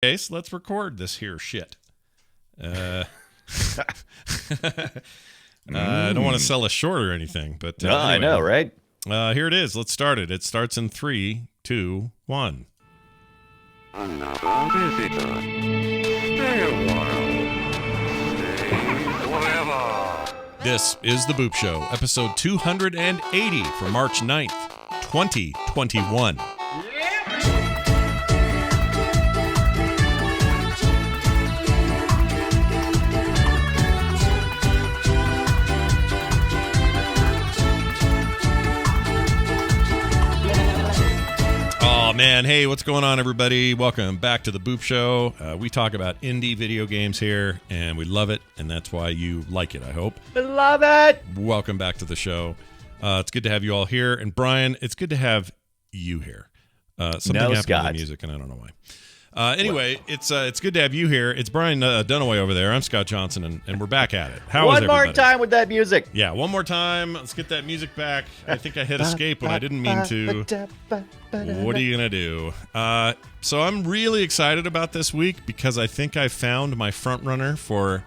case, let's record this here shit. I don't want to sell us short or anything, but no, anyway, I know, right? Here it is. Let's start it. It starts in 3, 2, 1. Another visitor. Stay a while. Stay forever. This is The Boop Show, episode 280 for March 9th, 2021. Oh man, hey, what's going on, everybody? Welcome back to The Boop Show. We talk about indie video games here, and we love it, and that's why you like it, I hope. I love it. Welcome back to the show. It's good to have you all here, and Brian, it's good to have you here. Something happened to the music, and I don't know why. Anyway, it's good to have you here. It's Brian Dunaway over there. I'm Scott Johnson, and we're back at it. How is everybody? One more time with that music. Yeah, one more time. Let's get that music back. I think I hit escape when I didn't mean to. What are you going to do? So I'm really excited about this week because I think I found my front runner for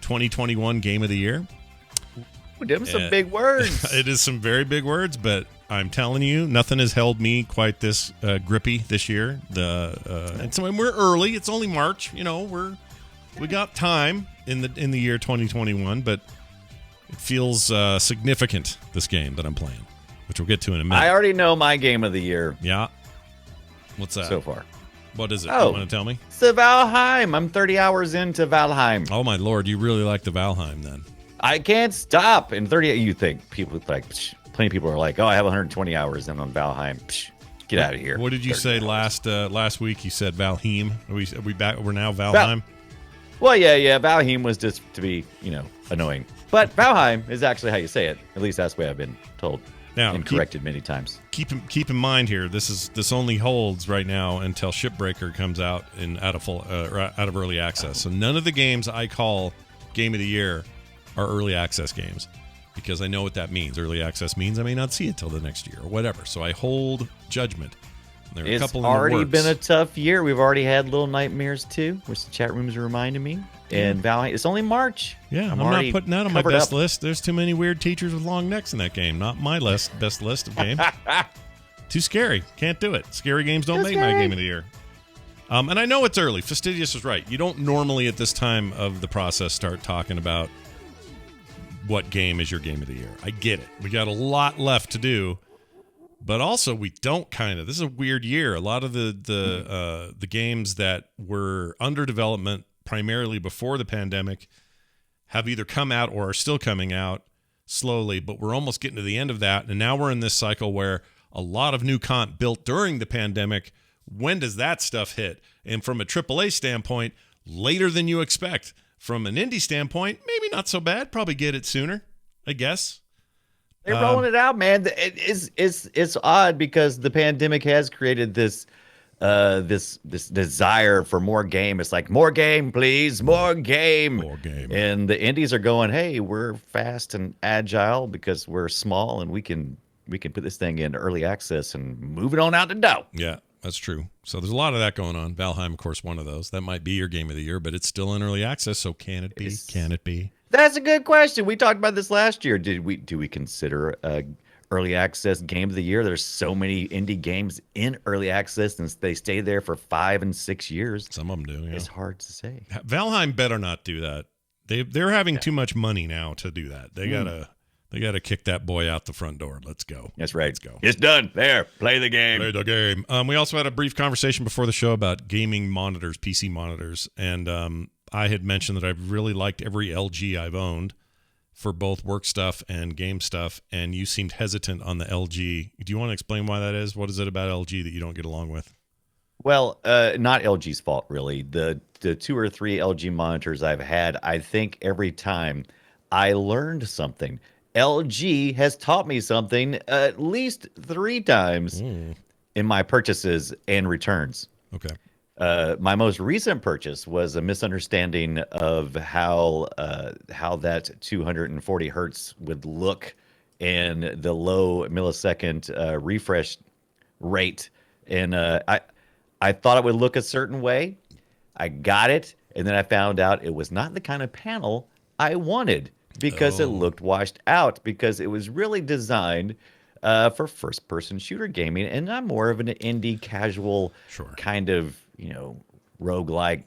2021 Game of the Year. Them some big words. It is some very big words, but I'm telling you, nothing has held me quite this grippy this year. And so we're early. It's only March. You know, we got time in the year 2021, but it feels significant, this game that I'm playing, which we'll get to in a minute. I already know my game of the year. Yeah. What's that? So far. What is it? Oh. You want to tell me? It's the Valheim. I'm 30 hours into Valheim. Oh, my Lord. You really like the Valheim, then. I can't stop. In 30, you think people like, plenty of people are like, oh, I have 120 hours in on Valheim. Get out of here. What did you say last week? You said Valheim. Are we back? We're now Valheim? Well, yeah. Valheim was just to be, annoying. But Valheim is actually how you say it. At least that's the way I've been told. Now, and corrected many times. Keep in mind here, this only holds right now until Shipbreaker comes out out of early access. So none of the games I call Game of the Year are early access games, because I know what that means. Early access means I may not see it till the next year or whatever. So I hold judgment. There are a couple in the already works. Been a tough year. We've already had Little Nightmares 2, which the chat rooms are reminding me. And Valheim, it's only March. Yeah, I'm not putting that on my best list. There's too many weird teachers with long necks in that game. Not my best list of games. Too scary. Can't do it. Scary games don't make my Game of the Year. And I know it's early. Fastidious is right. You don't normally at this time of the process start talking about what game is your Game of the Year. I get it. We got a lot left to do, but also we don't this is a weird year. A lot of the games that were under development primarily before the pandemic have either come out or are still coming out slowly, but we're almost getting to the end of that. And now we're in this cycle where a lot of new content built during the pandemic. When does that stuff hit? And from a AAA standpoint, later than you expect. From an indie standpoint, maybe not so bad. Probably get it sooner, I guess. They're rolling it out, man. It's odd because the pandemic has created this desire for more game. It's like, more game, please, more game. More game. And the indies are going, hey, we're fast and agile because we're small and we can put this thing in early access and move it on out the door. Yeah. That's true. So there's a lot of that going on. Valheim, of course, one of those. That might be your Game of the Year, but it's still in early access. So can it be? Can it be? That's a good question. We talked about this last year. Do we consider early access Game of the Year? There's so many indie games in early access, and they stay there for 5 and 6 years. Some of them do. Yeah. It's hard to say. Valheim better not do that. They're having too much money now to do that. They gotta kick that boy out the front door. Let's go. That's right. Let's go. It's done. There. Play the game. Play the game. We also had a brief conversation before the show about gaming monitors, PC monitors, and I had mentioned that I've really liked every LG I've owned for both work stuff and game stuff, and you seemed hesitant on the LG. Do you want to explain why that is? What is it about LG that you don't get along with? Well, not LG's fault, really. The 2 or 3 LG monitors I've had, I think every time I learned something. LG has taught me something at least 3 times in my purchases and returns. Okay. My most recent purchase was a misunderstanding of how that 240 hertz would look and the low millisecond refresh rate. And I thought it would look a certain way. I got it, and then I found out it was not the kind of panel I wanted because it looked washed out, because it was really designed for first-person shooter gaming, and I'm more of an indie casual kind of, roguelike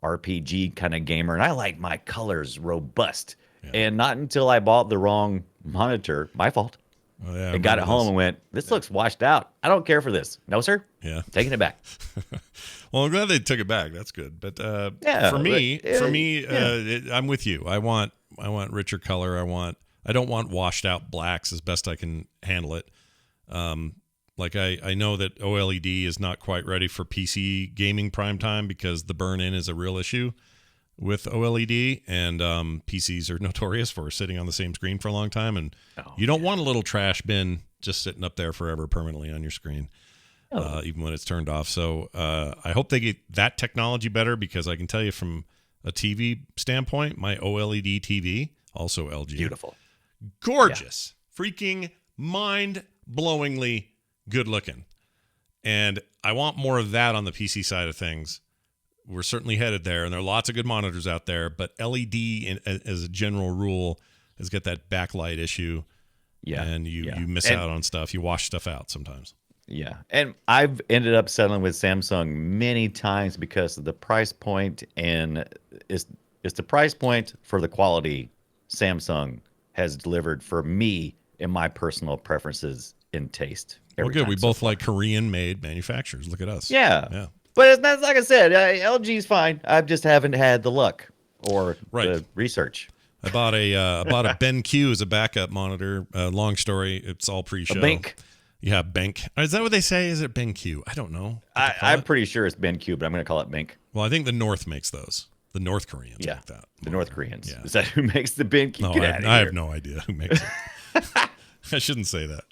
RPG kind of gamer, and I like my colors robust. Yeah. And not until I bought the wrong monitor, my fault, and got it home and went, this looks washed out. I don't care for this. No, sir. Yeah. Taking it back. Well, I'm glad they took it back. That's good. But for me, I'm with you. I want richer color. I don't want washed out blacks as best I can handle it. Like I know that OLED is not quite ready for PC gaming prime time because the burn-in is a real issue with OLED, and PCs are notorious for sitting on the same screen for a long time, and you don't want a little trash bin just sitting up there forever permanently on your screen, even when it's turned off. So I hope they get that technology better, because I can tell you from a TV standpoint, my OLED TV, also LG. Beautiful. Gorgeous. Yeah. Freaking mind-blowingly good looking. And I want more of that on the PC side of things. We're certainly headed there, and there are lots of good monitors out there, but LED as a general rule has got that backlight issue. Yeah. And you miss out on stuff. You wash stuff out sometimes. Yeah. And I've ended up settling with Samsung many times because of the price point, and it's the price point for the quality Samsung has delivered for me in my personal preferences and taste. Well, good. We both like Korean-made manufacturers. Look at us. Yeah. But it's not, like I said, LG's fine. I just haven't had the luck or the research. I bought a BenQ as a backup monitor. Long story. It's all pre-show. A BenQ? Yeah, BenQ. Is that what they say? Is it BenQ? I don't know. I'm pretty sure it's BenQ, but I'm going to call it BenQ. Well, I think the North makes those. The North Koreans make that. The North Koreans. Yeah. Is that who makes the BenQ? No, I have no idea who makes it. I shouldn't say that.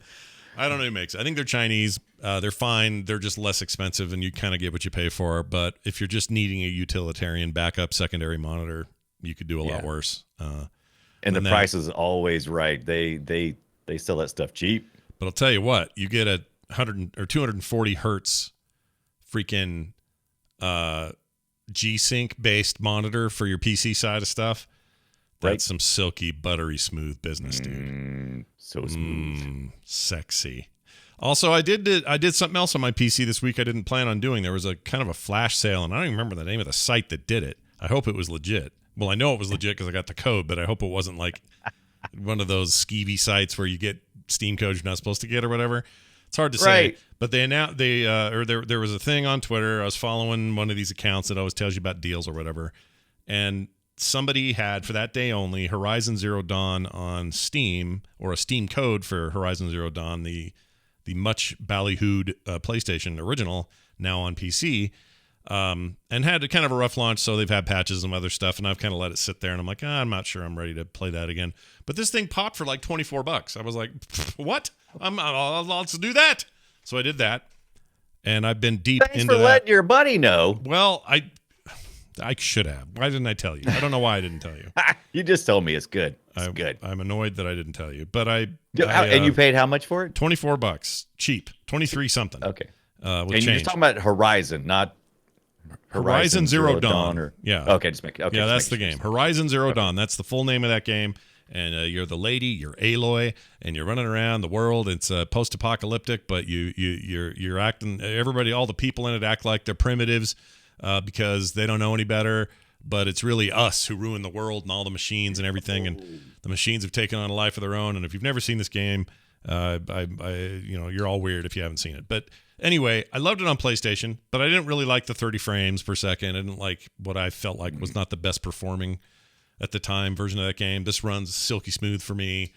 I don't know who makes it. I think they're Chinese. They're fine. They're just less expensive, and you kind of get what you pay for. But if you're just needing a utilitarian backup secondary monitor, you could do a lot worse. And the price is always right. They sell that stuff cheap. But I'll tell you what, you get a 100 or 240 hertz freaking G-Sync based monitor for your PC side of stuff. That's some silky, buttery smooth business, dude. So smooth. Sexy. Also, I did something else on my PC this week I didn't plan on doing. There was a kind of a flash sale, and I don't even remember the name of the site that did it. I hope it was legit. Well, I know it was legit because I got the code, but I hope it wasn't like one of those skeevy sites where you get Steam codes you're not supposed to get or whatever. It's hard to say. But they announced there was a thing on Twitter. I was following one of these accounts that always tells you about deals or whatever, and somebody had, for that day only, Horizon Zero Dawn on Steam, or a Steam code for Horizon Zero Dawn, the much ballyhooed PlayStation original, now on PC, and had kind of a rough launch, so they've had patches and other stuff, and I've kind of let it sit there, and I'm like, I'm not sure I'm ready to play that again. But this thing popped for like $24. I was like, what? Let's do that. So I did that, and I've been deep into that. Thanks for letting your buddy know. Well, I should have. Why didn't I tell you? I don't know why I didn't tell you. You just told me it's good. It's good. I'm annoyed that I didn't tell you. But and you paid how much for it? $24. Cheap. 23 something. Okay. And you're just talking about Horizon, not Horizon Zero Dawn. Yeah. Okay, just make it. Okay, yeah, that's the game. Horizon Zero Dawn. That's the full name of that game. And you're the lady, you're Aloy, and you're running around the world. It's post-apocalyptic, but you're acting. Everybody, all the people in it act like they're primitives. Because they don't know any better, but it's really us who ruin the world and all the machines and everything, and the machines have taken on a life of their own. And if you've never seen this game, you're all weird if you haven't seen it. But anyway, I loved it on PlayStation, but I didn't really like the 30 frames per second. I didn't like what I felt like was not the best performing at the time version of that game. This runs silky smooth for me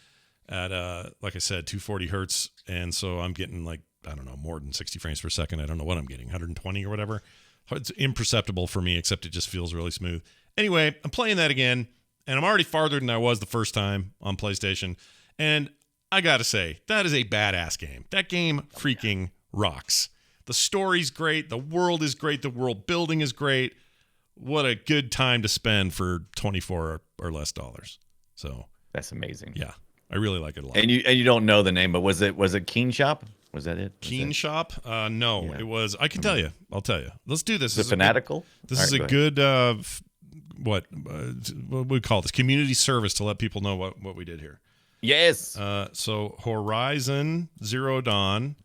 at, like I said, 240 hertz, and so I'm getting like, I don't know, more than 60 frames per second. I don't know what I'm getting, 120 or whatever. It's imperceptible for me, except it just feels really smooth. Anyway, I'm playing that again, and I'm already farther than I was the first time on PlayStation. And I got to say, that is a badass game. That game freaking rocks. The story's great. The world is great. The world building is great. What a good time to spend for $24 or less dollars. So that's amazing. Yeah, I really like it a lot. And you don't know the name, but was it Keen Shop? Was that it? Keen Shop? No, Yeah. it was. I can tell you. I'll tell you. Let's do this. The Fanatical? This is a good what we call this community service to let people know what we did here. Yes. So Horizon Zero Dawn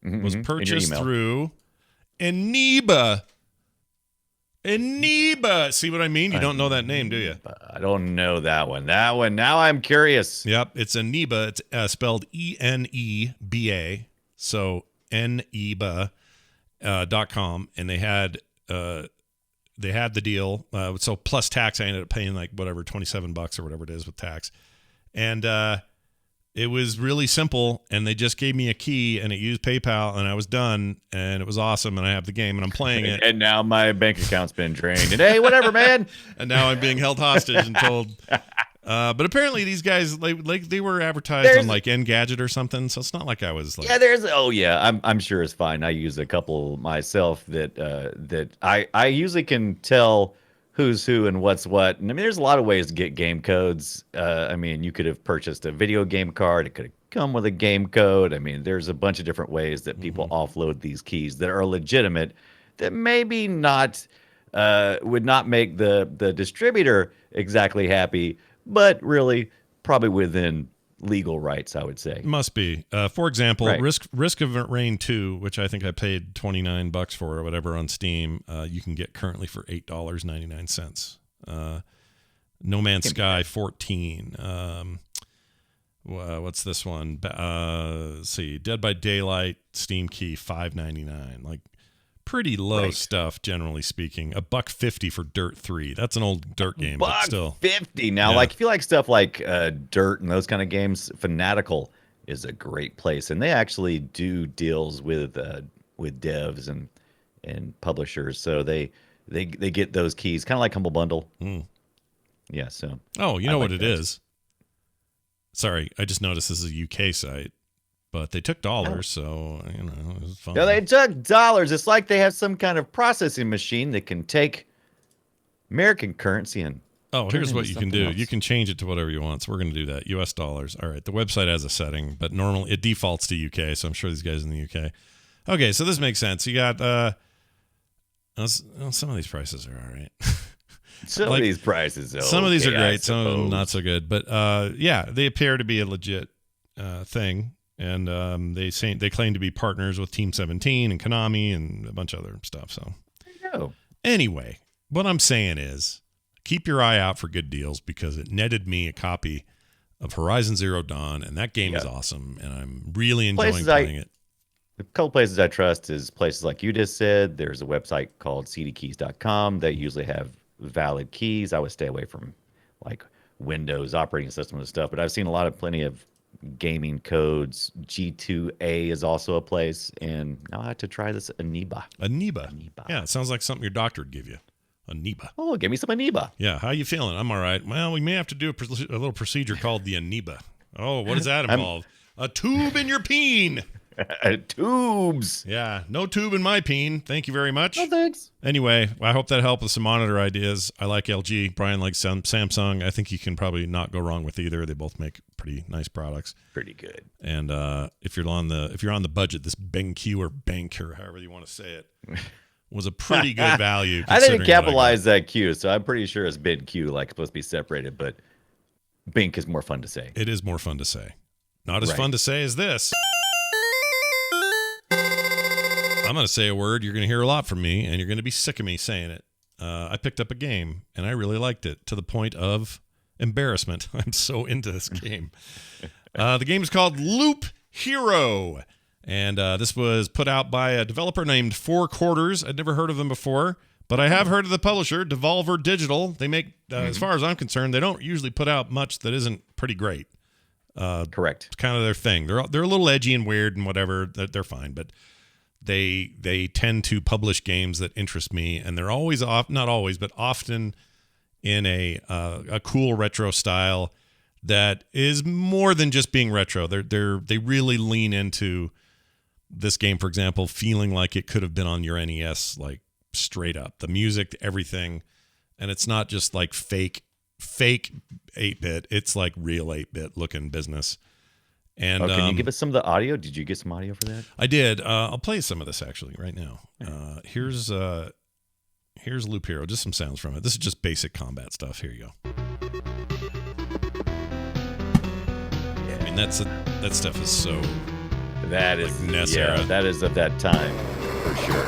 was In your purchased email. through Aniba. Aniba. See what I mean? You don't know that name, do you? I don't know that one. That one. Now I'm curious. Yep, it's Eniba. It's spelled ENEBA. So Eniba .com, and they had the deal. So plus tax, I ended up paying like whatever $27 or whatever it is with tax, and it was really simple. And they just gave me a key, and it used PayPal, and I was done, and it was awesome. And I have the game, and I'm playing it. And now my bank account's been drained. And hey, whatever, man. And now I'm being held hostage and told. But apparently these guys like they were advertised on like Engadget or something, so it's not like I was like. Yeah, I'm sure it's fine. I use a couple myself that I usually can tell who's who and what's what. And I mean, there's a lot of ways to get game codes. I mean, you could have purchased a video game card. It could have come with a game code. I mean, there's a bunch of different ways that people offload these keys that are legitimate, that maybe not would not make the distributor exactly happy, but really probably within legal rights, I would say. Must be. For example, Right. Risk of Rain 2, which I think I paid $29 for or whatever on Steam, you can get currently for $8.99. No Man's Sky 14. What's this one? Let's see. Dead by Daylight Steam key $5.99. Like pretty low stuff, generally speaking. $1.50 for Dirt 3. That's an old Dirt game, but still. $1.50 now. Yeah. Like if you like stuff like Dirt and those kind of games, Fanatical is a great place, and they actually do deals with devs and publishers, so they get those keys, kind of like Humble Bundle. Yeah. So. Oh, you know like what it is. Sorry, I just noticed this is a UK site, but they took dollars, so you know it was fine. Yeah, they took dollars. It's like they have some kind of processing machine that can take American currency and Oh, turn here's into what you can something do. else. You can change it to whatever you want. So we're going to do that. US dollars. All right. The website has a setting, but normally it defaults to UK. So I'm sure these guys in the UK. Okay. So this makes sense. You got, some of these prices are all right. some like, of these prices. Some of these are okay, great. I Some of them suppose. not so good. But yeah, they appear to be a legit thing. And they claim to be partners with Team 17 and Konami and a bunch of other stuff. So No. anyway, what I'm saying is, keep your eye out for good deals because it netted me a copy of Horizon Zero Dawn, and that game is awesome, and I'm really enjoying playing it. A couple places I trust is places like you just said. There's a website called cdkeys.com that usually have valid keys. I would stay away from like Windows operating system and stuff, but I've seen plenty of gaming codes. G2A is also a place, and now I have to try this Aniba. Aniba. Yeah, it sounds like something your doctor would give you. Aniba. Oh, give me some Aniba. Yeah, how you feeling? I'm all right. Well, we may have to do a little procedure called the Aniba. Oh, what does that involve? A tube in your peen. Tubes. Yeah, no tube in my peen. Thank you very much. No thanks. Anyway, I hope that helped with some monitor ideas. I like LG. Brian likes Samsung. I think you can probably not go wrong with either. They both make pretty nice products. Pretty good. And if you're on the budget, this BenQ or Bank or however you want to say it was a pretty good value. I didn't considering what capitalize that Q, so I'm pretty sure it's BenQ, like supposed to be separated, but Bink is more fun to say. It is more fun to say. Not as Right. fun to say as this. I'm going to say a word you're going to hear a lot from me, and you're going to be sick of me saying it. I picked up a game, and I really liked it to the point of embarrassment. I'm so into this game. The game is called Loop Hero, and this was put out by a developer named Four Quarters. I'd never heard of them before, but I have heard of the publisher, Devolver Digital. They make, as far as I'm concerned, they don't usually put out much that isn't pretty great. Correct. It's kind of their thing. They're a little edgy and weird and whatever. They're fine, but they tend to publish games that interest me, and they're always not always, but often in a cool retro style that is more than just being retro. They really lean into this game, for example, feeling like it could have been on your NES, like straight up. The music, everything, and it's not just like fake 8-bit. It's like real 8-bit looking business. And can you give us some of the audio? Did you get some audio for that? I did. I'll play some of this actually right now. Here's Loop Hero, just some sounds from it. This is just basic combat stuff. Here you go. I mean, that stuff is so. That is like NES era. That is of that time for sure.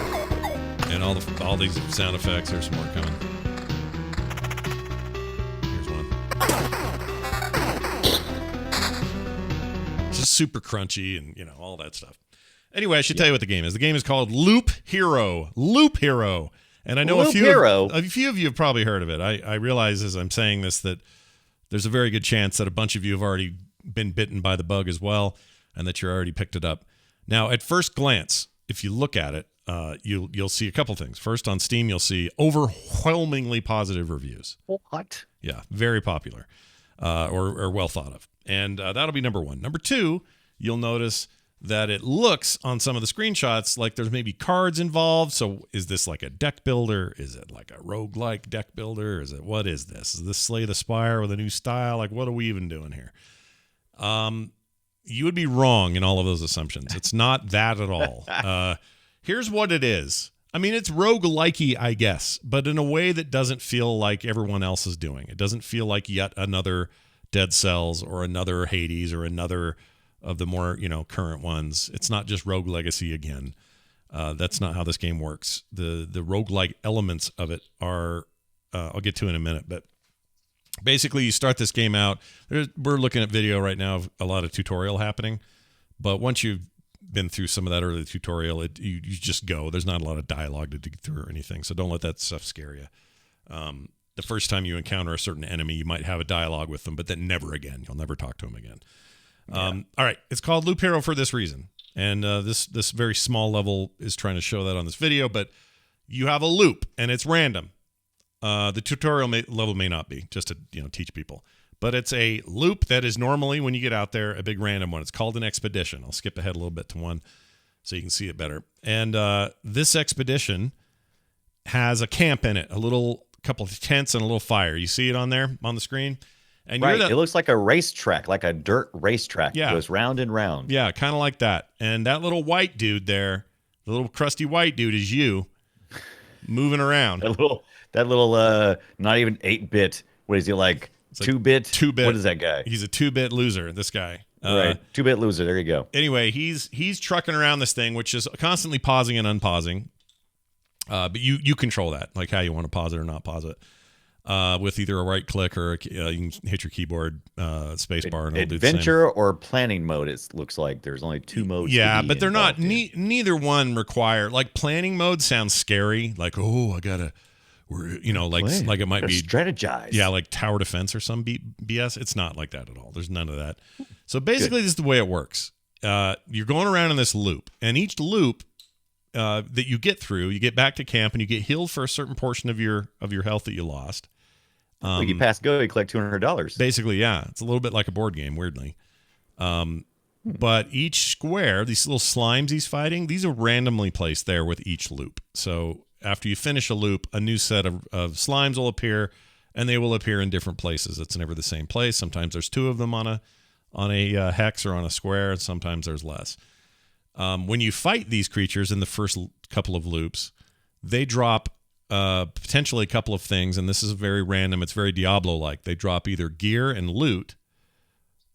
And all these sound effects. There's some more coming. Here's one. It's just super crunchy and all that stuff. Anyway, I should tell you what the game is. The game is called Loop Hero. Loop Hero. And I know a few of you have probably heard of it. I realize as I'm saying this that there's a very good chance that a bunch of you have already been bitten by the bug as well, and that you already picked it up. Now, at first glance, if you look at it, you'll see a couple things. First, on Steam, you'll see overwhelmingly positive reviews. What? Yeah, very popular, or well thought of. And that'll be number one. Number two, you'll notice that it looks on some of the screenshots like there's maybe cards involved. So is this like a deck builder? Is it like a roguelike deck builder? What is this? Is this Slay the Spire with a new style? Like, what are we even doing here? You would be wrong in all of those assumptions. It's not that at all. Here's what it is. I mean, it's roguelike-y, I guess, but in a way that doesn't feel like everyone else is doing. It doesn't feel like yet another Dead Cells or another Hades or another of the more current ones. It's not just Rogue Legacy again. That's not how this game works. The roguelike elements of it are I'll get to in a minute, but basically you start this game out. We're looking at video right now of a lot of tutorial happening, but once you've been through some of that early tutorial, you just go. There's not a lot of dialogue to dig through or anything, so don't let that stuff scare you. The first time you encounter a certain enemy, you might have a dialogue with them, but then never again. You'll never talk to them again. All right, it's called Loop Hero for this reason, and this very small level is trying to show that on this video. But you have a loop, and it's random. The tutorial level may not be, just to teach people, but it's a loop that is normally, when you get out there, a big random one. It's called an expedition. I'll skip ahead a little bit to one so you can see it better. And this expedition has a camp in it, a little couple of tents and a little fire. You see it on there on the screen. And right, it looks like a racetrack, like a dirt racetrack. Yeah. It goes round and round. Yeah, kind of like that. And that little white dude there, the little crusty white dude is you moving around. That little not even 8-bit. What is he like? 2-bit? 2-bit. What is that guy? He's a 2-bit loser, this guy. Right, 2-bit loser. There you go. Anyway, he's trucking around this thing, which is constantly pausing and unpausing. But you control that, like how you want to pause it or not pause it. With either a right click or you can hit your keyboard space bar and it'll do the same. Adventure or planning mode, it looks like there's only 2 modes. Yeah, but they're not. Neither one require. Like planning mode sounds scary. Like, oh, I gotta, like it might be strategize. Yeah, like tower defense or some BS. It's not like that at all. There's none of that. So basically, this is the way it works. You're going around in this loop, and each loop that you get through, you get back to camp, and you get healed for a certain portion of your health that you lost. You pass go, you collect $200. Basically, yeah. It's a little bit like a board game, weirdly. But each square, these little slimes he's fighting, these are randomly placed there with each loop. So after you finish a loop, a new set of slimes will appear, and they will appear in different places. It's never the same place. Sometimes there's 2 of them on a hex or on a square, and sometimes there's less. When you fight these creatures in the first couple of loops, they drop potentially a couple of things, and this is very random. It's very Diablo-like. They drop either gear and loot,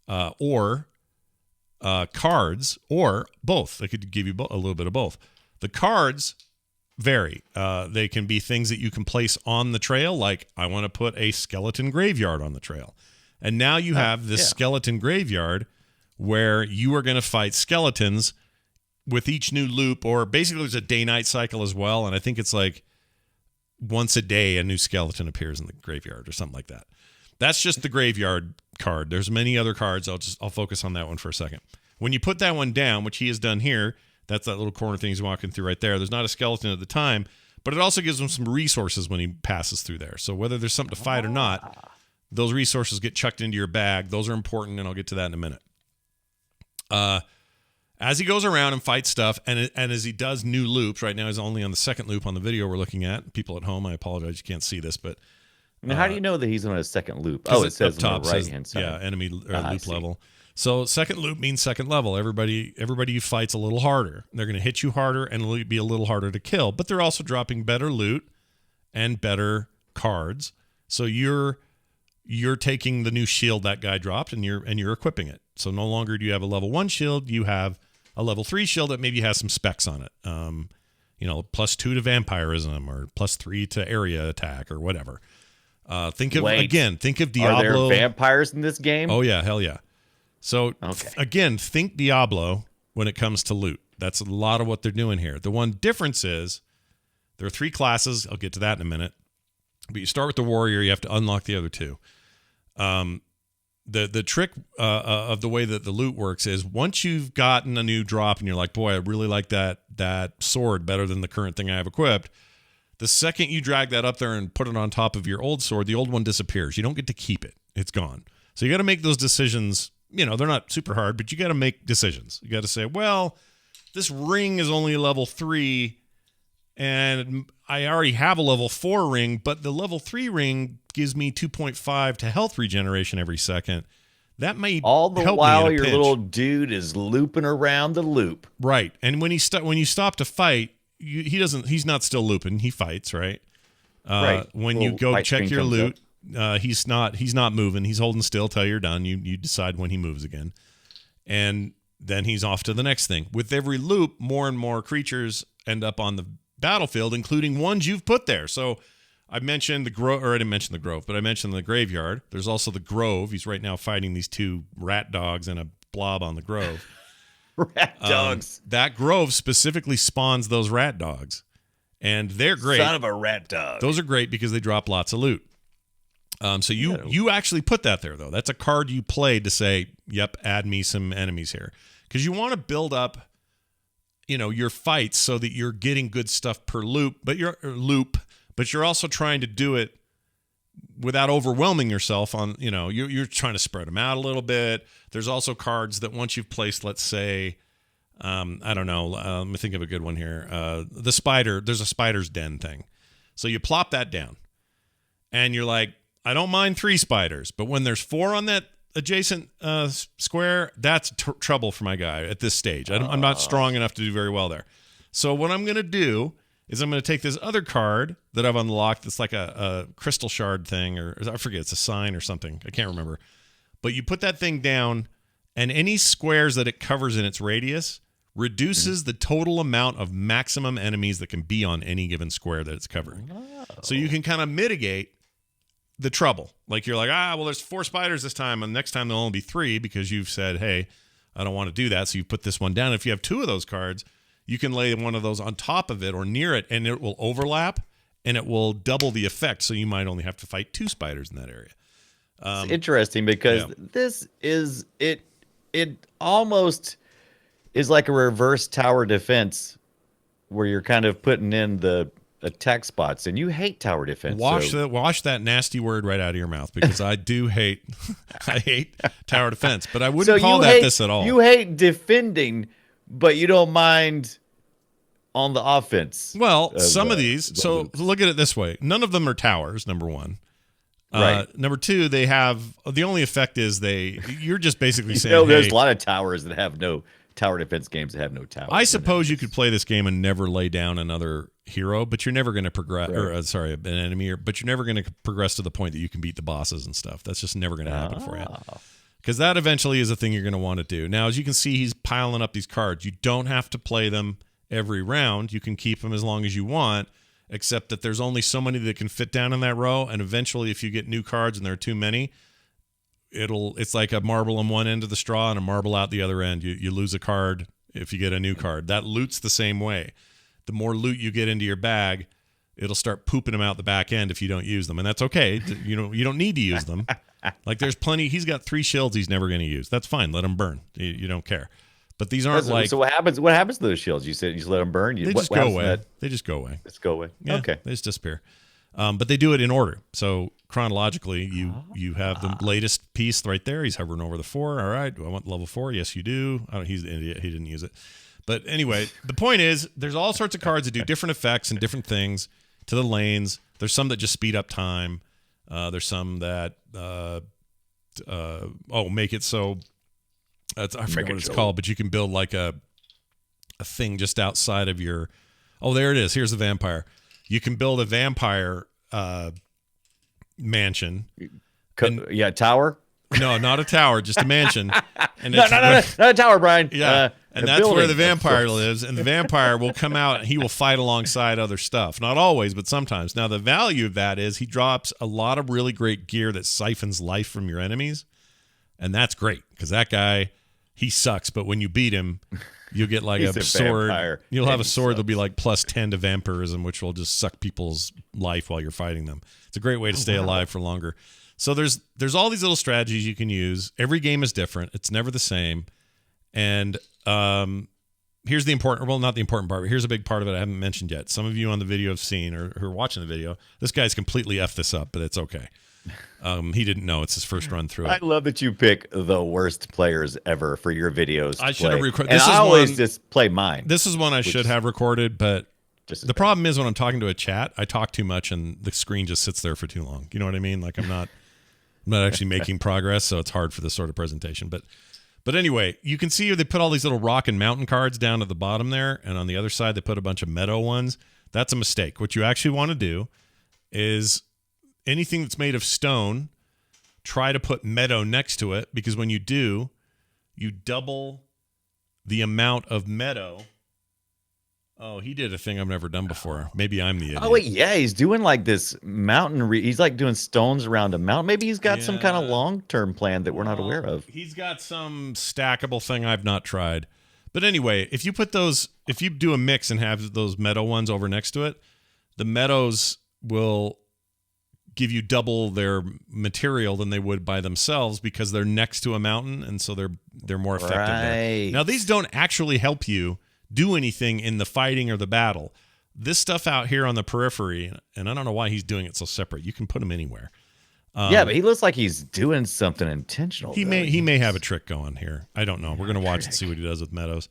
or cards, or both. They could give you a little bit of both. The cards vary. They can be things that you can place on the trail, like I want to put a skeleton graveyard on the trail. And now you have this skeleton graveyard where you are going to fight skeletons with each new loop, or basically there's a day-night cycle as well, and I think it's like once a day a new skeleton appears in the graveyard or something like that. That's just the graveyard card. There's many other cards. I'll focus on that one for a second. When you put that one down, which he has done here, that's that little corner thing he's walking through right there. There's not a skeleton at the time, but it also gives him some resources when he passes through there. So whether there's something to fight or not, those resources get chucked into your bag. Those are important, and I'll get to that in a minute. As he goes around and fights stuff, and as he does new loops, right now he's only on the second loop on the video we're looking at. People at home, I apologize, you can't see this, but... Now, how do you know that he's on a second loop? Oh, it says on the right-hand side. Yeah, enemy or loop level. So second loop means second level. Everybody you fight's a little harder. They're going to hit you harder and it'll be a little harder to kill. But they're also dropping better loot and better cards. So you're taking the new shield that guy dropped and you're equipping it. So no longer do you have a level 1 shield, you have a level 3 shield that maybe has some specs on it. +2 to vampirism or +3 to area attack or whatever. Think of Diablo. Are there vampires in this game? Oh yeah, hell yeah. So again, think Diablo when it comes to loot. That's a lot of what they're doing here. The one difference is there are 3 classes. I'll get to that in a minute. But you start with the warrior. You have to unlock the other 2. The trick of the way that the loot works is once you've gotten a new drop and you're like, boy, I really like that sword better than the current thing I have equipped. The second you drag that up there and put it on top of your old sword, the old one disappears. You don't get to keep it. It's gone. So you got to make those decisions. They're not super hard, but you got to make decisions. You got to say, well, this ring is only level 3 and I already have a level 4 ring, but the level 3 ring gives me 2.5 to health regeneration every second. That may all the help while me in a your pinch. little dude is looping around the loop. Right. And when you stop to fight, he's not still looping. He fights, right? Right. When you go check your loot, he's not moving. He's holding still till you're done. You decide when he moves again. And then he's off to the next thing. With every loop, more and more creatures end up on the battlefield, including ones you've put there. So I mentioned the grove, or I didn't mention the grove, but I mentioned the graveyard. There's also the grove. He's right now fighting these 2 rat dogs and a blob on the grove. Rat dogs. That grove specifically spawns those rat dogs, and they're great. Son of a rat dog. Those are great because they drop lots of loot. So you actually put that there, though. That's a card you played to say, yep, add me some enemies here. Because you want to build up your fights so that you're getting good stuff per loop, but you're also trying to do it without overwhelming yourself on, you're trying to spread them out a little bit. There's also cards that once you've placed, let's say, I don't know, let me think of a good one here. The spider, there's a spider's den thing. So you plop that down and you're like, I don't mind 3 spiders, but when there's 4 on that adjacent square, that's trouble for my guy at this stage. I'm not strong enough to do very well there. So what I'm going to do is I'm going to take this other card that I've unlocked. It's like a crystal shard thing, or I forget, it's a sign or something. I can't remember. But you put that thing down, and any squares that it covers in its radius reduces the total amount of maximum enemies that can be on any given square that it's covering. So you can kind of mitigate the trouble. Like you're like, well, there's 4 spiders this time, and next time there'll only be 3 because you've said, hey, I don't want to do that. So you put this one down. If you have 2 of those cards, you can lay one of those on top of it or near it, and it will overlap and it will double the effect. So you might only have to fight 2 spiders in that area. It's interesting because this is it almost is like a reverse tower defense where you're kind of putting in the attack spots, and you hate tower defense. Wash that nasty word right out of your mouth, because I do hate I hate tower defense, but I wouldn't call this at all. You hate defending, but you don't mind on the offense. Well, some of these. So look at it this way: none of them are towers. Number one. Right. Number 2, they have the only effect is you're just basically saying, there's a lot of towers that have no tower defense games that have no towers. I suppose you could play this game and never lay down another hero, but you're never going to progress, an enemy, but you're never going to progress to the point that you can beat the bosses and stuff. That's just never going to happen for you. Because that eventually is a thing you're going to want to do. Now, as you can see, he's piling up these cards. You don't have to play them every round. You can keep them as long as you want, except that there's only so many that can fit down in that row, and eventually if you get new cards and there are too many, it's like a marble on one end of the straw and a marble out the other end. You lose a card if you get a new card. That loot's the same way. The more loot you get into your bag, it'll start pooping them out the back end if you don't use them, and that's okay. You don't need to use them. Like there's plenty. He's got 3 shields he's never going to use. That's fine. Let them burn. You don't care. But these aren't like. So what happens? What happens to those shields? You said you just let them burn. They just go away. They just go away. Let's go away. Yeah, okay. They just disappear. But they do it in order. So chronologically, you have the latest piece right there. He's hovering over the 4. All right. Do I want level 4? Yes, you do. He's an idiot. He didn't use it. But anyway, the point is, there's all sorts of cards that do different effects and different things to the lanes. There's some that just speed up time. There's some that make it so I forget what it's called, but you can build like a thing just outside of your. Oh, there it is. Here's the vampire. You can build a vampire mansion. Tower. No, not a tower, just a mansion. And No, not a tower, Brian. Yeah, and that's where the vampire sorts. lives. And the vampire will come out and he will fight alongside other stuff. Not always, but sometimes. Now, the value of that is he drops a lot of really great gear that siphons life from your enemies. And that's great because that guy, he sucks. But when you beat him, you'll get like a sword. Vampire, you'll have a sword that'll be like +10 to vampirism, which will just suck people's life while you're fighting them. It's a great way to stay alive for longer. So there's all these little strategies you can use. Every game is different. It's never the same. And here's the important, well, not the important part, but here's a big part of it I haven't mentioned yet. Some of you on the video have seen or who are watching the video. This guy's completely effed this up, but it's okay. He didn't know. It's his first run through it. I love that you pick the worst players ever for your videos. I should have recorded. And I always just play mine. This is one I should have recorded, but the problem is when I'm talking to a chat, I talk too much and the screen just sits there for too long. You know what I mean? Like I'm not actually making progress, so it's hard for this sort of presentation. But anyway, you can see they put all these little rock and mountain cards down at the bottom there, and on the other side they put a bunch of meadow ones. That's a mistake. What you actually want to do is anything that's made of stone, try to put meadow next to it, because when you do, you double the amount of meadow. Oh, he did a thing I've never done before. Maybe I'm the idiot. Oh, wait, yeah, he's doing like this mountain. He's like doing stones around a mountain. Maybe he's got some kind of long-term plan that we're not aware of. He's got some stackable thing I've not tried. But anyway, if you do a mix and have those meadow ones over next to it, the meadows will give you double their material than they would by themselves because they're next to a mountain, and so they're more effective there. Now, these don't actually help you do anything in the fighting or the battle. This stuff out here on the periphery, and I don't know why he's doing it so separate. You can put him anywhere. Yeah, but he looks like he's doing something intentional. He may have a trick going here. I don't know. We're going to watch and see what he does with meadows.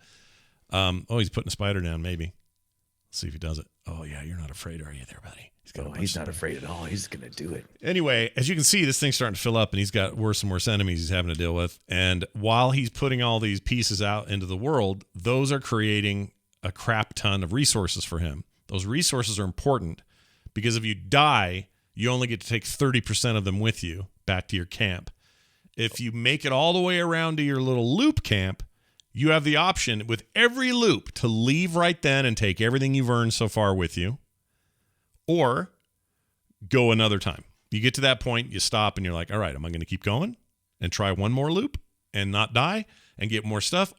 He's putting a spider down, maybe. Let's see if he does it. Oh, yeah, you're not afraid, are you there, buddy? He's not afraid at all. He's going to do it. Anyway, as you can see, this thing's starting to fill up, and he's got worse and worse enemies he's having to deal with. And while he's putting all these pieces out into the world, those are creating a crap ton of resources for him. Those resources are important because if you die, you only get to take 30% of them with you back to your camp. If you make it all the way around to your little loop camp, you have the option with every loop to leave right then and take everything you've earned so far with you, or go another time. You get to that point, you stop, and you're like, all right, am I going to keep going and try one more loop and not die and get more stuff?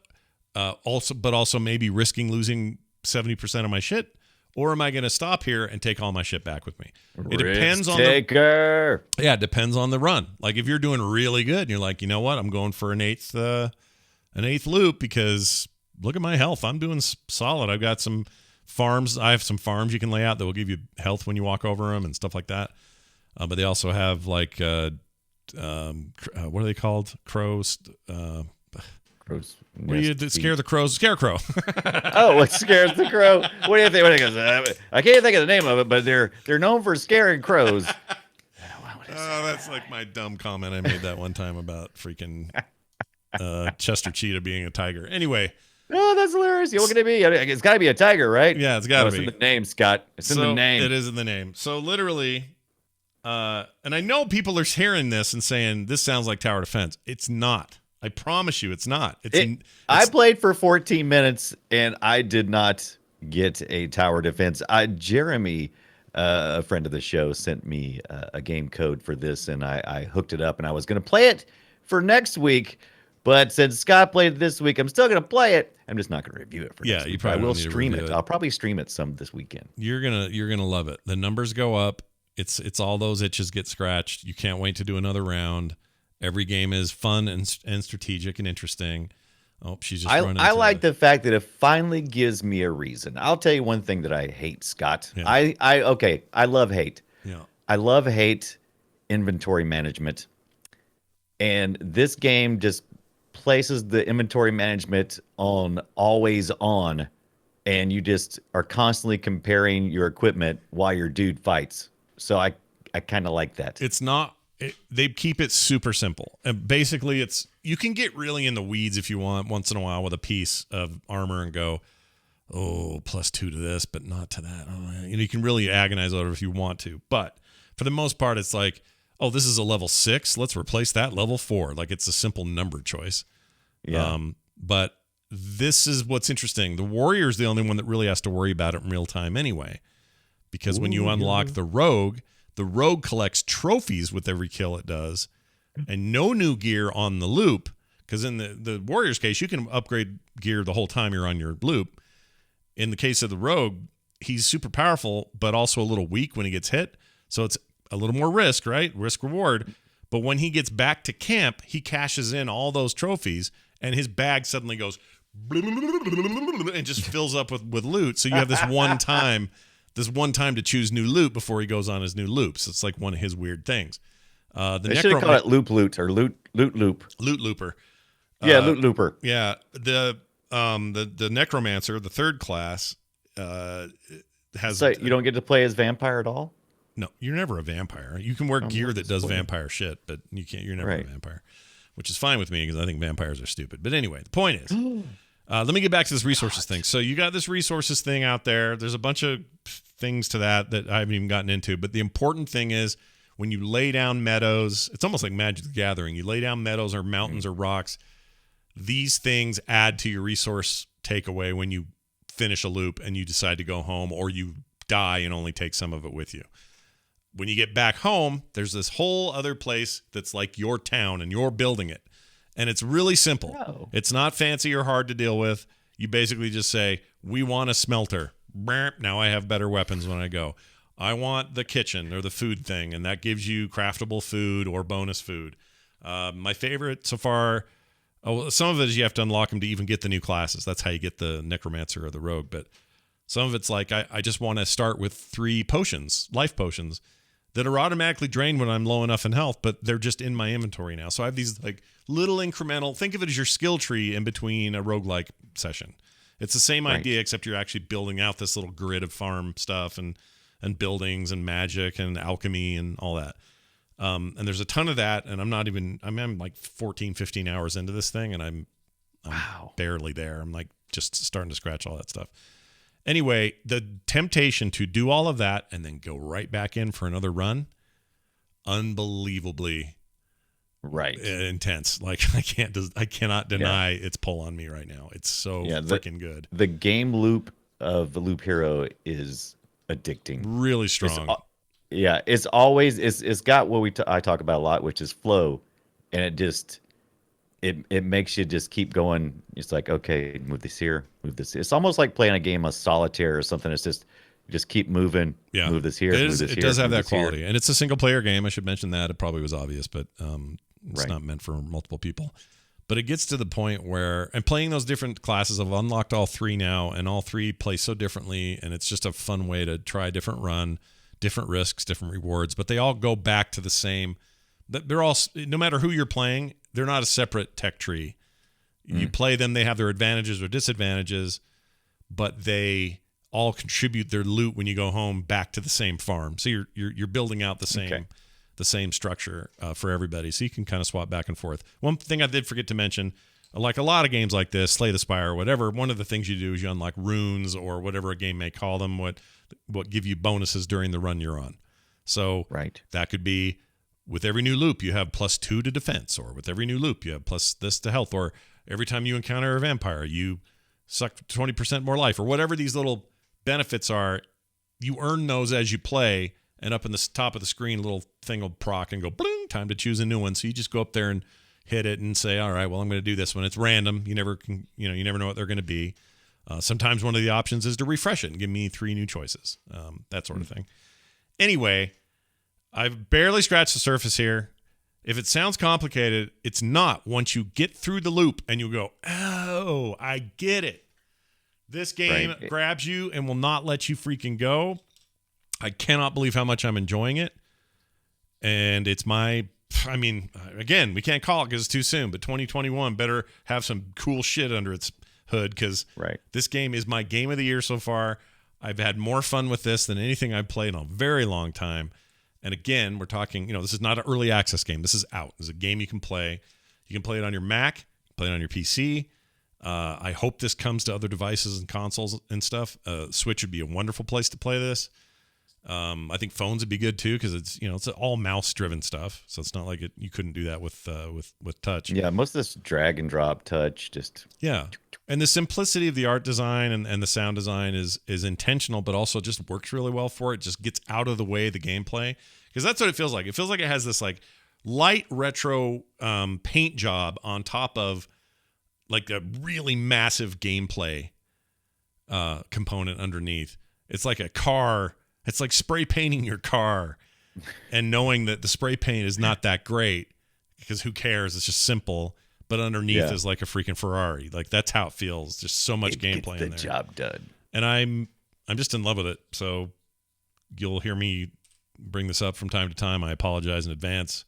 Also maybe risking losing 70% of my shit, or am I going to stop here and take all my ship back with me? It depends on it depends on the run. Like if you're doing really good and you're like, you know what, I'm going for an eighth loop because look at my health. I'm doing solid. I've got some farms. I have some farms you can lay out that will give you health when you walk over them and stuff like that. But they also have like what are they called? Crows. Crows. What do you scare the crows? Scarecrow. Oh, what scares the crow? What do you think? I can't think of the name of it, but they're known for scaring crows. That's like my dumb comment I made that one time about freaking Chester Cheetah being a tiger. Anyway. Oh, that's hilarious. You're looking at me. It's got to be a tiger, right? Yeah, it's got to be. It's in the name, Scott. It's in the name. It is in the name. So literally, and I know people are hearing this and saying, this sounds like tower defense. It's not. I promise you it's not. I played for 14 minutes, and I did not get a tower defense. Jeremy, a friend of the show, sent me a game code for this, and I hooked it up, and I was going to play it for next week. But since Scott played it this week, I'm still going to play it. I'm just not going to review it for next week. You probably I will stream it. I'll probably stream it some this weekend. You're gonna love it. The numbers go up. It's all those itches get scratched. You can't wait to do another round. Every game is fun and strategic and interesting. Oh, she's just running. I like the fact that it finally gives me a reason. I'll tell you one thing that I hate, Scott. Yeah. I love hate. Yeah. I love hate inventory management. And this game just places the inventory management on always on, and you just are constantly comparing your equipment while your dude fights. So I kind of like that. It's not They keep it super simple. And basically, you can get really in the weeds if you want once in a while with a piece of armor and go, oh, +2 to this, but not to that. Oh, you can really agonize over it if you want to. But for the most part, it's like, oh, this is a level 6. Let's replace that level 4. Like it's a simple number choice. Yeah. But this is what's interesting. The warrior's the only one that really has to worry about it in real time anyway. Because when you unlock the rogue collects trophies with every kill it does, and no new gear on the loop. Because in the warrior's case, you can upgrade gear the whole time you're on your loop. In the case of the rogue, he's super powerful, but also a little weak when he gets hit. So it's a little more risk, right? Risk reward. But when he gets back to camp, he cashes in all those trophies, and his bag suddenly goes and just fills up with loot. So you have this one time to choose new loot before he goes on his new loops. It's like one of his weird things. They should have called it loot or loot loop. Loot looper. Yeah, loot looper. Yeah, the necromancer, the third class, has. So you don't get to play as vampire at all? No, you're never a vampire. You can wear gear that does vampire shit, but you can't. You're never a vampire, which is fine with me because I think vampires are stupid. But anyway, the point is, let me get back to this resources thing. So you got this resources thing out there. There's a bunch of things to that I haven't even gotten into. But the important thing is when you lay down meadows, it's almost like Magic the Gathering. You lay down meadows or mountains or rocks. These things add to your resource takeaway when you finish a loop and you decide to go home, or you die and only take some of it with you. When you get back home, there's this whole other place that's like your town and you're building it. And it's really simple. Oh. It's not fancy or hard to deal with. You basically just say, we want a smelter. Now I have better weapons when I go. I want the kitchen or the food thing, and that gives you craftable food or bonus food. My favorite so far, some of it is you have to unlock them to even get the new classes. That's how you get the necromancer or the rogue. But some of it's like I just want to start with 3 potions, life potions, that are automatically drained when I'm low enough in health, but they're just in my inventory now. So I have these like little incremental, think of it as your skill tree in between a roguelike session. It's the same idea, except you're actually building out this little grid of farm stuff and buildings and magic and alchemy and all that. And there's a ton of that, and I'm like 14, 15 hours into this thing, and I'm barely there. I'm like just starting to scratch all that stuff. Anyway, the temptation to do all of that and then go right back in for another run, unbelievably intense. Like I cannot deny its pull on me right now. It's so freaking good. The game loop of the Loop Hero is addicting. Really strong. It's always it's got what I talk about a lot, which is flow, and it just it makes you just keep going. It's like, okay, move this here, move this. It's almost like playing a game of solitaire or something. It's just keep moving. Yeah. Move this here. It does have that quality, and it's a single player game. I should mention that. It probably was obvious, but it's not meant for multiple people. But it gets to the point where, and playing those different classes, I've unlocked all 3 now, and all 3 play so differently, and it's just a fun way to try a different run, different risks, different rewards, but they all go back to the same. They're all, no matter who you're playing, they're not a separate tech tree. You play them, they have their advantages or disadvantages, but they all contribute their loot when you go home back to the same farm. So you're building out the same structure for everybody, so you can kind of swap back and forth. One thing I did forget to mention, like a lot of games like this, Slay the Spire or whatever, one of the things you do is you unlock runes or whatever a game may call them, what give you bonuses during the run you're on. So that could be, with every new loop you have +2 to defense, or with every new loop you have plus this to health, or every time you encounter a vampire you suck 20% more life, or whatever these little benefits are. You earn those as you play, and up in the top of the screen, a little thing will proc and go bling, time to choose a new one. So you just go up there and hit it and say, all right, well, I'm going to do this one. It's random. You never know what they're going to be. Sometimes one of the options is to refresh it and give me 3 new choices, that sort of thing. Anyway, I've barely scratched the surface here. If it sounds complicated, it's not. Once you get through the loop and you go, oh, I get it. This game grabs you and will not let you freaking go. I cannot believe how much I'm enjoying it. And it's again, we can't call it because it's too soon, but 2021 better have some cool shit under its hood, because this game is my game of the year so far. I've had more fun with this than anything I've played in a very long time. And again, we're talking, this is not an early access game. This is out. This is a game you can play. You can play it on your Mac, play it on your PC. I hope this comes to other devices and consoles and stuff. Switch would be a wonderful place to play this. I think phones would be good too because it's all mouse-driven stuff. So it's not like you couldn't do that with touch. Yeah, most of this drag and drop touch just. Yeah, and the simplicity of the art design and the sound design is intentional, but also just works really well for it. Just gets out of the way of the gameplay because that's what it feels like. It feels like it has this like light retro paint job on top of like a really massive gameplay component underneath. It's like a car. It's like spray painting your car and knowing that the spray paint is not that great because who cares? It's just simple. But underneath is like a freaking Ferrari. Like that's how it feels. Just so much gameplay in there. The job done. And I'm just in love with it. So you'll hear me bring this up from time to time. I apologize in advance.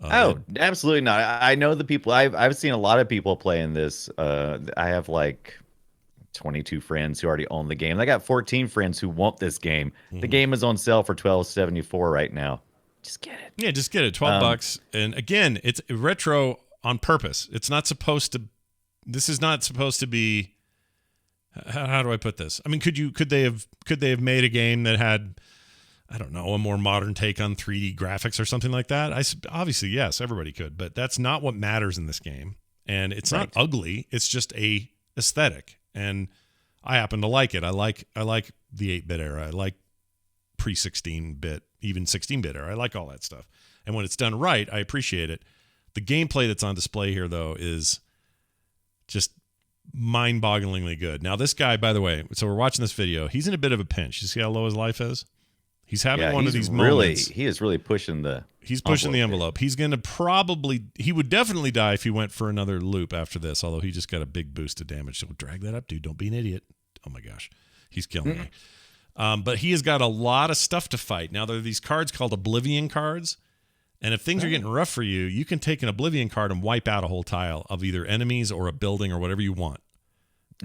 Absolutely not. I know the people. I've seen a lot of people playing this. I have like 22 friends who already own the game. I got 14 friends who want this game. Mm-hmm. The game is on sale for $12.74 right now. Just get it. Yeah, just get it. $12. And again, it's retro on purpose. It's not supposed to. This is not supposed to be. How do I put this? I mean, could they have made a game that had, I don't know, a more modern take on 3D graphics or something like that? Obviously, yes, everybody could, but that's not what matters in this game. And it's not ugly. It's just a aesthetic. And I happen to like it. I like the 8-bit era. I like pre-16-bit, even 16-bit era. I like all that stuff. And when it's done right, I appreciate it. The gameplay that's on display here, though, is just mind-bogglingly good. Now, this guy, by the way, so we're watching this video. He's in a bit of a pinch. You see how low his life is? He's having one of these moments. He is really pushing the. He's pushing the envelope. He's going to he would definitely die if he went for another loop after this, although he just got a big boost of damage. So drag that up, dude. Don't be an idiot. Oh my gosh. He's killing me. But he has got a lot of stuff to fight. Now, there are these cards called Oblivion cards. And if things are getting rough for you, you can take an Oblivion card and wipe out a whole tile of either enemies or a building or whatever you want.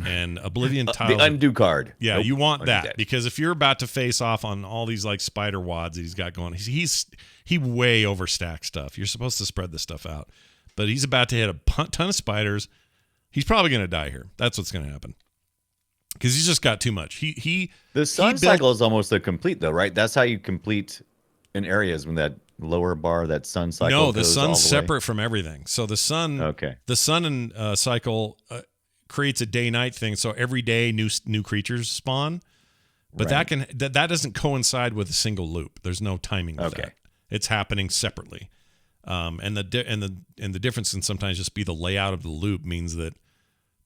And Oblivion tiles. The undo card. Yeah, you want that because if you're about to face off on all these like spider wads that he's got going, he way overstacks stuff. You're supposed to spread this stuff out, but he's about to hit a ton of spiders. He's probably going to die here. That's what's going to happen because he's just got too much. The sun cycle is almost a complete though, right? That's how you complete in areas when that lower bar, that sun cycle. No, the sun's separate from everything. So the sun, the sun and cycle. Creates a day-night thing, so every day new creatures spawn, but that doesn't coincide with a single loop. There's no timing with that. It's happening separately, and the difference can sometimes just be the layout of the loop means that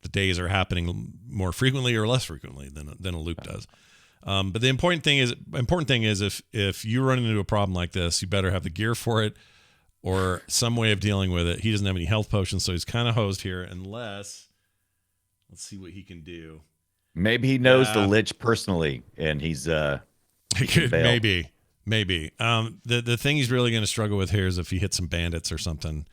the days are happening more frequently or less frequently than a loop does. But the important thing is if you run into a problem like this, you better have the gear for it or some way of dealing with it. He doesn't have any health potions, so he's kind of hosed here unless. Let's see what he can do. Maybe he knows the Lich personally, and he's maybe. The thing he's really going to struggle with here is if he hits some bandits or something.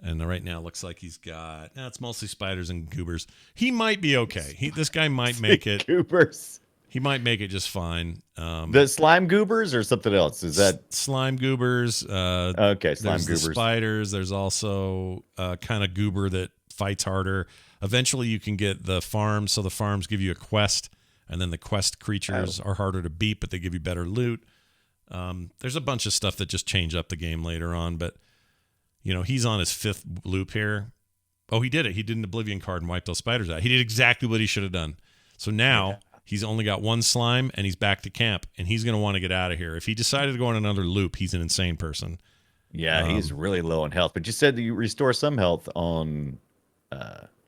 And right now, it looks like he's got. It's mostly spiders and goobers. He might be okay. This guy might make it. Goobers. He might make it just fine. The slime goobers or something else? Is that slime goobers? Okay, slime there's goobers. The spiders. There's also kind of goober that fights harder. Eventually, you can get the farms, so the farms give you a quest, and then the quest creatures are harder to beat, but they give you better loot. There's a bunch of stuff that just change up the game later on, but he's on his 5th loop here. Oh, he did it. He did an Oblivion card and wiped those spiders out. He did exactly what he should have done. So now he's only got 1 slime, and he's back to camp, and he's going to want to get out of here. If he decided to go on another loop, he's an insane person. Yeah, he's really low on health, but you said that you restore some health on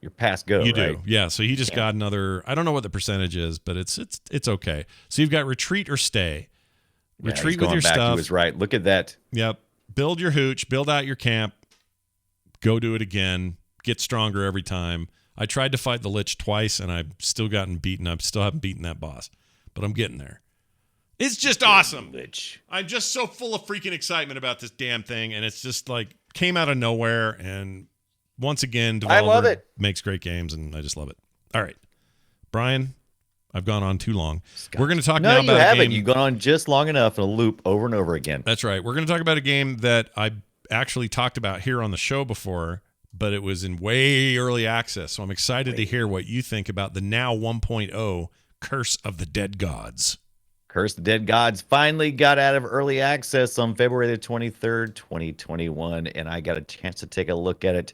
your past go. You right? do, yeah. So he just got another. I don't know what the percentage is, but it's okay. So you've got retreat or stay. Retreat with your back stuff. To his right. Look at that. Yep. Build your hooch. Build out your camp. Go do it again. Get stronger every time. I tried to fight the Lich twice, and I've still gotten beaten. I still haven't beaten that boss, but I'm getting there. It's just awesome. Lich. I'm just so full of freaking excitement about this damn thing, and it's just like came out of nowhere and. Once again, developer I love it. Makes great games, and I just love it. All right, Brian, I've gone on too long. We're going to talk No, now you about a haven't. game. You've gone on just long enough in a loop over and over again. That's right. We're going to talk about a game that I actually talked about here on the show before, but it was in way early access. So I'm excited to hear what you think about the now 1.0 Curse of the Dead Gods. Curse of the Dead Gods finally got out of early access on February the 23rd, 2021, and I got a chance to take a look at it.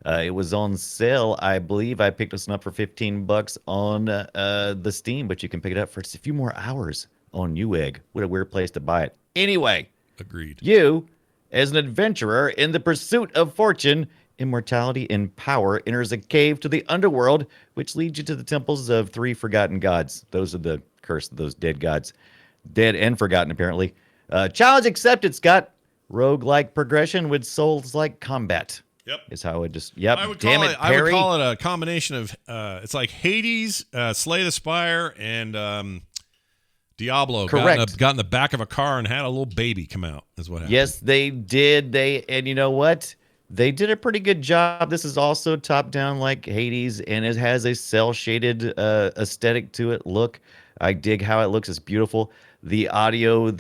It was on sale. I believe I picked this one up for $15 on the Steam, but you can pick it up for just a few more hours on Newegg. What a weird place to buy it. Anyway, Agreed. you, as an adventurer in the pursuit of fortune, immortality, and power, enters a cave to the underworld, which leads you to the temples of 3 forgotten gods. Those are the curse of those dead gods. Dead and forgotten, apparently. Challenge accepted, Scott. Rogue-like progression with Souls-like combat. Yep. Is how it just. Yep. I would Damn call it, it. I would Perry. call it a combination of. It's like Hades, Slay the Spire, and Diablo. Correct. Got in the back of a car and had a little baby come out. Is what happened. Yes, they did. And you know what? They did a pretty good job. This is also top-down like Hades, and it has a cel-shaded aesthetic to it. Look, I dig how it looks. It's beautiful. The audio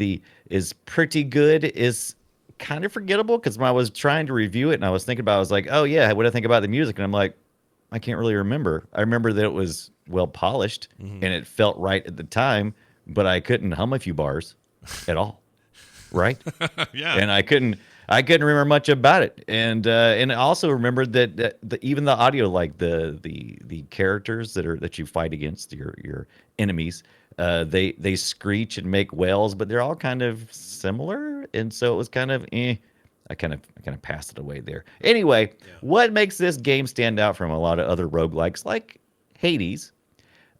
is pretty good. Is kind of forgettable because when I was trying to review it and I was thinking about it, I was like, oh yeah, what do I think about the music? And I'm like, I can't really remember. I remember that it was well polished and it felt right at the time, but I couldn't hum a few bars at all. Right? Yeah. And I couldn't remember much about it. And I also remembered that even the audio, like the characters that you fight against, your enemies, they screech and make wails, but they're all kind of similar, and so it was kind of I kind of passed it away there. Anyway, what makes this game stand out from a lot of other roguelikes like Hades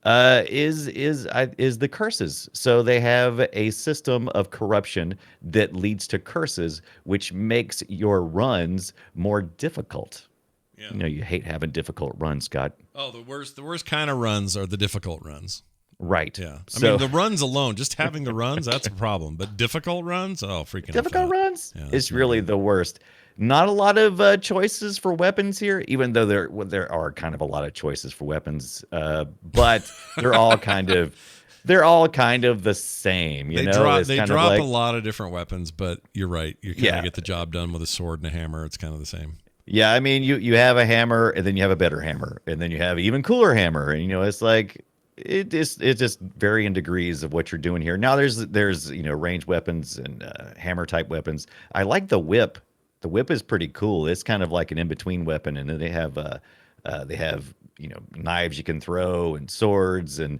is the curses. So they have a system of corruption that leads to curses, which makes your runs more difficult. Yeah. You know, you hate having difficult runs, Scott. Oh, the worst kind of runs are the difficult runs. Right. Yeah. I So, mean, the runs alone, just having the runs, that's a problem. But difficult runs, oh, freaking difficult out. runs Yeah, is that's really the worst. Not a lot of choices for weapons here, even though there are kind of a lot of choices for weapons. But they're all kind of the same. You They know, drop It's they kind of drop like, a lot of different weapons, but you're right. You kind of Yeah. get the job done with a sword and a hammer. It's kind of the same. Yeah, I mean, you have a hammer, and then you have a better hammer, and then you have an even cooler hammer, and it's like it's just varying degrees of what you're doing here. Now there's ranged weapons and hammer type weapons. I like the whip. The whip is pretty cool. It's kind of like an in between weapon, and then they have knives you can throw and swords and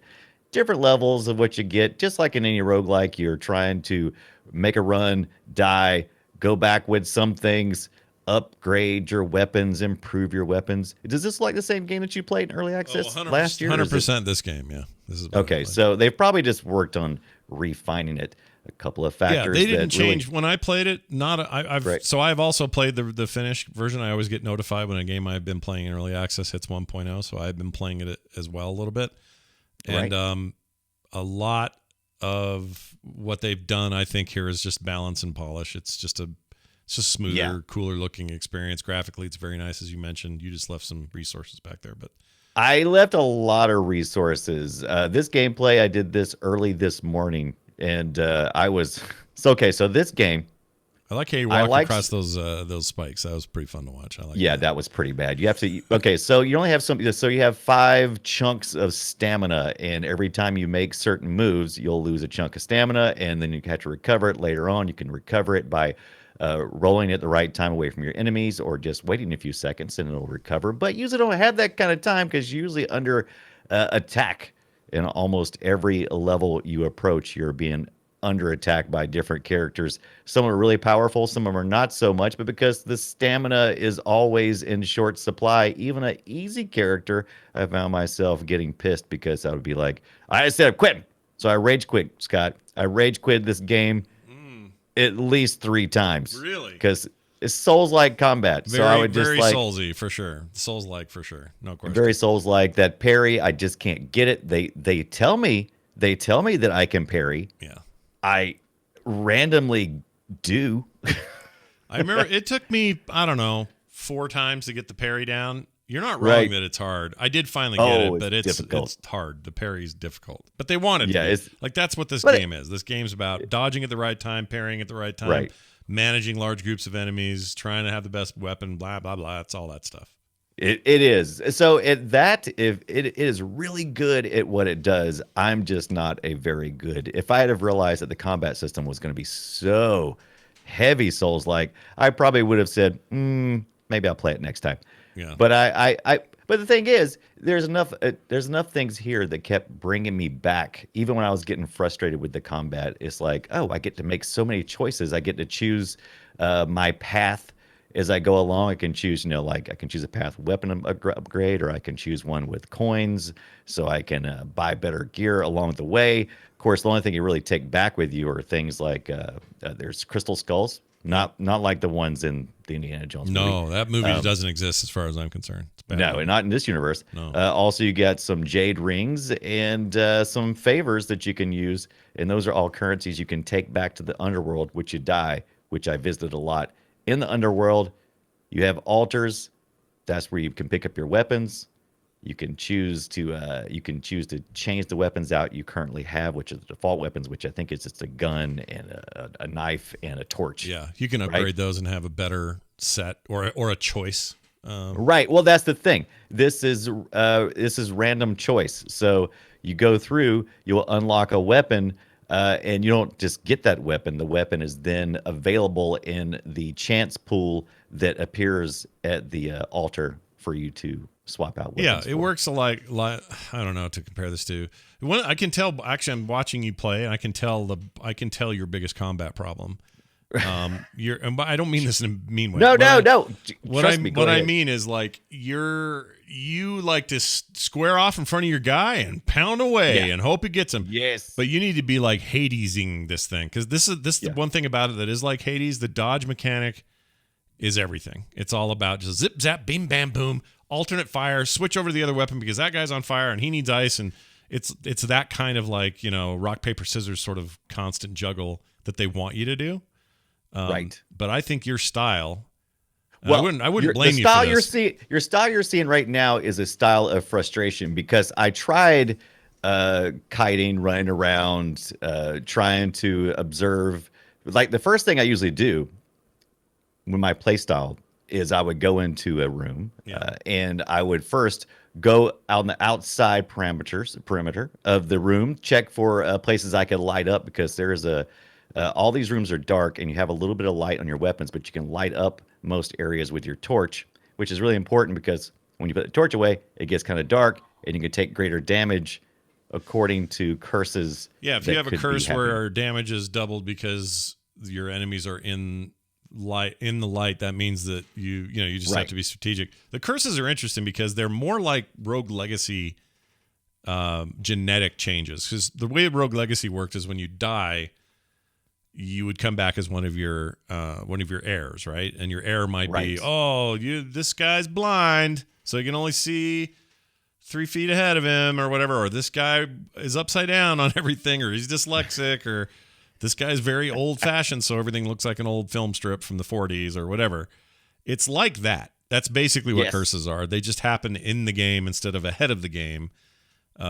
different levels of what you get. Just like in any roguelike, you're trying to make a run, die, go back with some things, upgrade your weapons, improve your weapons. Does this look like the same game that you played in early access last year? or is it- 100% this game. Yeah. This is what Okay, I like. so they've probably just worked on refining it. A couple of factors. Yeah, they didn't that really- change when I played it. Right. So I've also played the finished version. I always get notified when a game I've been playing in early access hits 1.0. So I've been playing it as well a little bit, and a lot of what they've done, I think, here is just balance and polish. It's just smoother, cooler looking experience. Graphically, it's very nice, as you mentioned. You just left some resources back there, but I left a lot of resources. This gameplay, I did this early this morning, and I was okay. So this game, I like how you I walk liked- across those spikes. That was pretty fun to watch. I like. that was pretty bad. You have to. Okay, so you only have so you have 5 chunks of stamina, and every time you make certain moves, you'll lose a chunk of stamina, and then you have to recover it later on. You can recover it by rolling at the right time away from your enemies, or just waiting a few seconds and it'll recover. But you usually don't have that kind of time because you're usually under attack. In almost every level you approach, you're being under attack by different characters. Some are really powerful, some of them are not so much, but because the stamina is always in short supply, even an easy character, I found myself getting pissed because I would be like, I said I'm quitting. So I rage quit, Scott. I rage quit this game at least 3 times. Really? Because it's Souls-like combat. Very, so I would just very like Soulsy for sure. Souls-like for sure. No question. very Souls-like. That parry, I just can't get it. They tell me that I can parry. Yeah. I randomly do. I remember it took me, I don't know, 4 times to get the parry down. You're not wrong Right. that it's hard. I did finally get it, but it's difficult. it's hard. The parry's difficult. But they wanted Yeah, to. it's- Like that's what this but game is. This game's about dodging at the right time, parrying at the right time, Right. managing large groups of enemies, trying to have the best weapon, blah blah blah. It's all that stuff. It is. So if it is really good at what it does, I'm just not a very good. If I had have realized that the combat system was going to be so heavy Souls like, I probably would have said, maybe I'll play it next time. Yeah. But but the thing is, there's enough things here that kept bringing me back, even when I was getting frustrated with the combat. It's like, oh, I get to make so many choices. I get to choose my path as I go along. I can choose, like I can choose a path weapon upgrade, or I can choose one with coins, so I can buy better gear along the way. Of course, the only thing you really take back with you are things like there's crystal skulls, not like the ones in the Indiana Jones movie. No, that movie doesn't exist as far as I'm concerned. It's bad. No, not in this universe. No. Also, you get some jade rings and some favors that you can use, and those are all currencies you can take back to the underworld, which you die, which I visited a lot. In the underworld, you have altars. That's where you can pick up your weapons. You can choose to change the weapons out you currently have, which are the default weapons, which I think is just a gun and a knife and a torch. Yeah, you can upgrade those and have a better set or a choice. Right. Well, that's the thing. This is random choice. So you go through, you'll unlock a weapon, and you don't just get that weapon. The weapon is then available in the chance pool that appears at the altar for you to swap out weapons. Yeah, it for. works like I don't know to compare this to. I can tell. Actually, I'm watching you play, and I can tell your biggest combat problem. And I don't mean this in a mean way. No. What I mean is like you like to square off in front of your guy and pound away and hope he gets him. Yes. But you need to be like Hadesing this thing, because this is the one thing about it that is like Hades. The dodge mechanic is everything. It's all about just zip zap bim bam boom, alternate fire, switch over to the other weapon because that guy's on fire and he needs ice, and it's that kind of like rock paper scissors sort of constant juggle that they want you to do. Right. But I think your style. Well, I wouldn't blame the you style for this. your style you're seeing right now is a style of frustration, because I tried kiting, running around, trying to observe. Like the first thing I usually do with my play style is I would go into a room and I would first go out on the outside perimeter of the room, check for places I could light up, because there's all these rooms are dark and you have a little bit of light on your weapons, but you can light up most areas with your torch, which is really important because when you put the torch away, it gets kind of dark and you can take greater damage according to curses. Yeah, if you have a curse where damage is doubled because your enemies are in the light, that means that you just have to be strategic. The curses are interesting because they're more like Rogue Legacy genetic changes, because the way Rogue Legacy worked is when you die, you would come back as one of your heirs, right? And your heir might be, this guy's blind, so you can only see 3 feet ahead of him or whatever, or this guy is upside down on everything, or he's dyslexic, or this guy's very old-fashioned, so everything looks like an old film strip from the 40s or whatever. It's like that. That's basically what curses are. They just happen in the game instead of ahead of the game.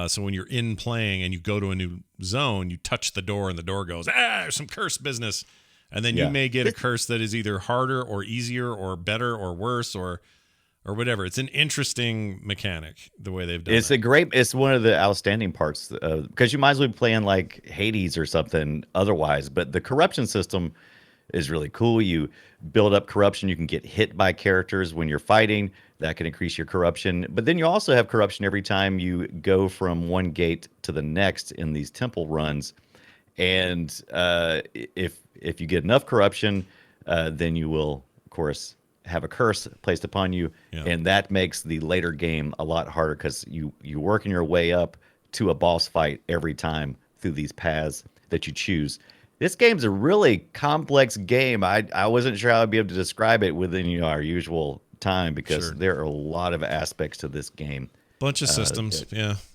So when you're in playing and you go to a new zone, you touch the door and the door goes, there's some curse business. And then you may get a curse that is either harder or easier or better or worse or whatever. It's an interesting mechanic, the way they've done it. It's one of the outstanding parts, because you might as well be playing like Hades or something otherwise. But the corruption system is really cool. You build up corruption. You can get hit by characters when you're fighting. That can increase your corruption. But then you also have corruption every time you go from one gate to the next in these temple runs. And if you get enough corruption, then you will, of course, have a curse placed upon you. Yeah. And that makes the later game a lot harder, because you're working your way up to a boss fight every time through these paths that you choose. This game's a really complex game. I wasn't sure how I'd be able to describe it within our usual time, because there are a lot of aspects to this game. Bunch of systems.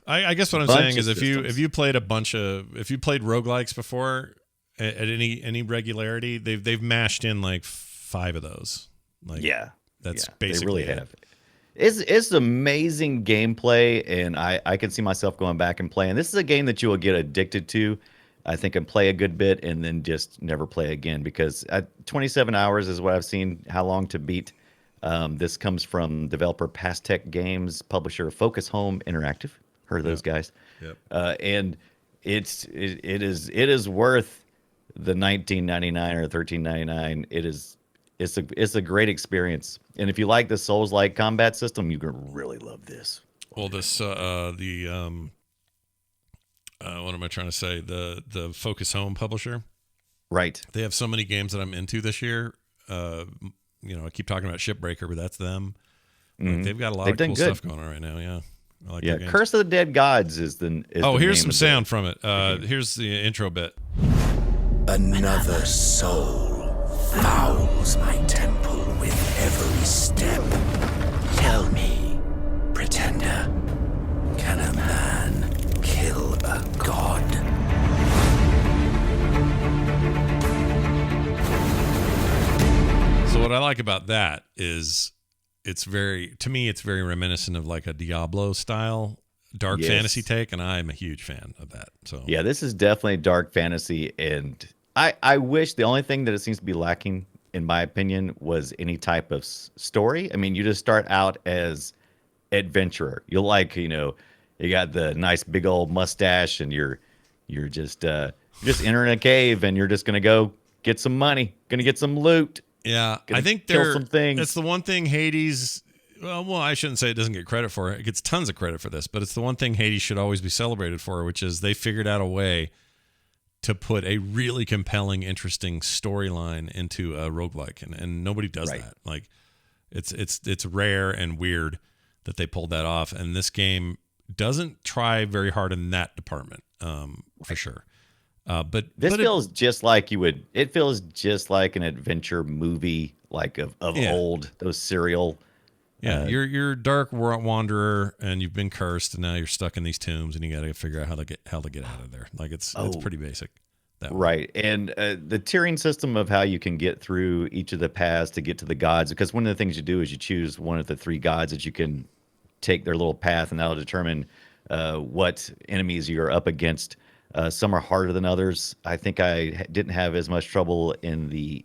I guess what I'm saying is if you played roguelikes before at any regularity, they've mashed in like 5 of those. Like, that's basically they really it. have. It's amazing gameplay, and I can see myself going back and playing. This is a game that you will get addicted to, I think, and play a good bit, and then just never play again because 27 hours is what I've seen how long to beat. This comes from developer Pastech Games, publisher Focus Home Interactive. Heard of those guys? Yep. And it is worth the $19.99 or $13.99. It's a great experience, and if you like the Souls-like combat system, you're gonna really love this. Well, this what am I trying to say? The Focus Home publisher, Right? they have so many games that I'm into this year. I keep talking about Shipbreaker, but that's them. Like, they've got a lot They've of done cool good. stuff going on right now. Yeah, I like Yeah, their games. Curse of the Dead Gods is the. Here's some sound from it. Here's the intro bit. Another soul fouls my temple with every step. Tell me, pretender, can a man kill a god? So what I like about that is it's very reminiscent of like a Diablo style dark Yes. fantasy take, and I'm a huge fan of that. So Yeah, this is definitely dark fantasy, and I wish the only thing that it seems to be lacking, in my opinion, was any type of story. I mean, you just start out as adventurer. You're like, you got the nice big old mustache, and you're just entering a cave, and you're just gonna go get some money, gonna get some loot. yeah, Gonna I think kill some things. That's the one thing Hades. Well, I shouldn't say it doesn't get credit for it. It gets tons of credit for this, but it's the one thing Hades should always be celebrated for, which is they figured out a way to put a really compelling, interesting storyline into a roguelike, and nobody does Right. that. Like, it's rare and weird that they pulled that off, and this game doesn't try very hard in that department, for sure. But This but feels just like you would. It feels just like an adventure movie, like of Yeah. old those serial. you're a dark wanderer, and you've been cursed, and now you're stuck in these tombs, and you got to figure out how to get out of there. Like it's pretty basic. That way. Right. And the tiering system of how you can get through each of the paths to get to the gods, because one of the things you do is you choose one of the three gods that you can take their little path, and that'll determine what enemies you're up against. Some are harder than others. I think I didn't have as much trouble in the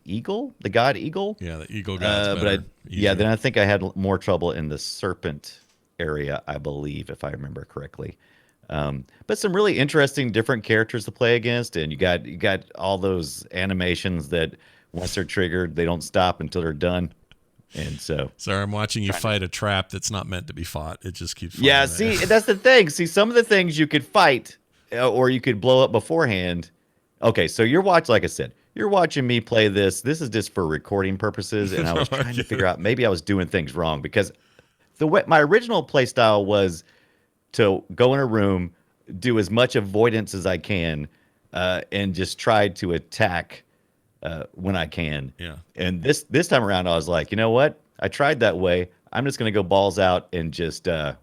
god eagle. Yeah, the eagle god's But better. then I think I had more trouble in the serpent area, I believe, if I remember correctly. But some really interesting, different characters to play against, and you got all those animations that once they're triggered, they don't stop until they're done. And so, Sorry, I'm watching you fight a trap that's not meant to be fought. It just keeps. yeah, flying see, there. that's the thing. See, some of the things you could fight, or you could blow up beforehand. Okay, so like I said, you're watching me play this. This is just for recording purposes, and I was trying to figure out maybe I was doing things wrong because my original play style was to go in a room, do as much avoidance as I can, and just try to attack when I can. Yeah. And this time around, I was like, you know what? I tried that way. I'm just gonna go balls out and just I'm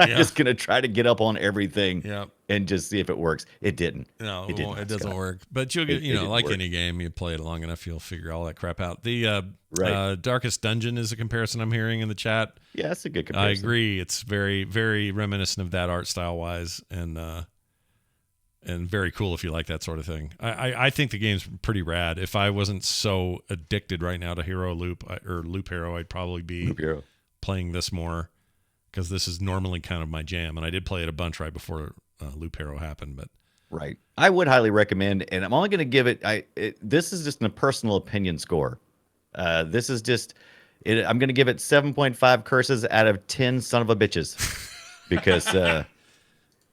Yeah. just gonna try to get up on everything Yep. and just see if it works. It didn't. No, It did not, it doesn't Scott. work. But you'll get, It didn't like work. any game, you play it long enough, you'll figure all that crap out. The Right. Darkest Dungeon is a comparison I'm hearing in the chat. Yeah, that's a good I comparison. agree. It's very, very reminiscent of that art style wise, and very cool if you like that sort of thing. I think the game's pretty rad. If I wasn't so addicted right now to Hero Loop or Loop Hero, I'd probably be Loop Hero. playing this more because this is normally kind of my jam, and I did play it a bunch right before Loop Hero happened. But Right. I would highly recommend, and I'm only going to give it. This is just a personal opinion score. This is just. I'm going to give it 7.5 curses out of 10 son of a bitches, because you got a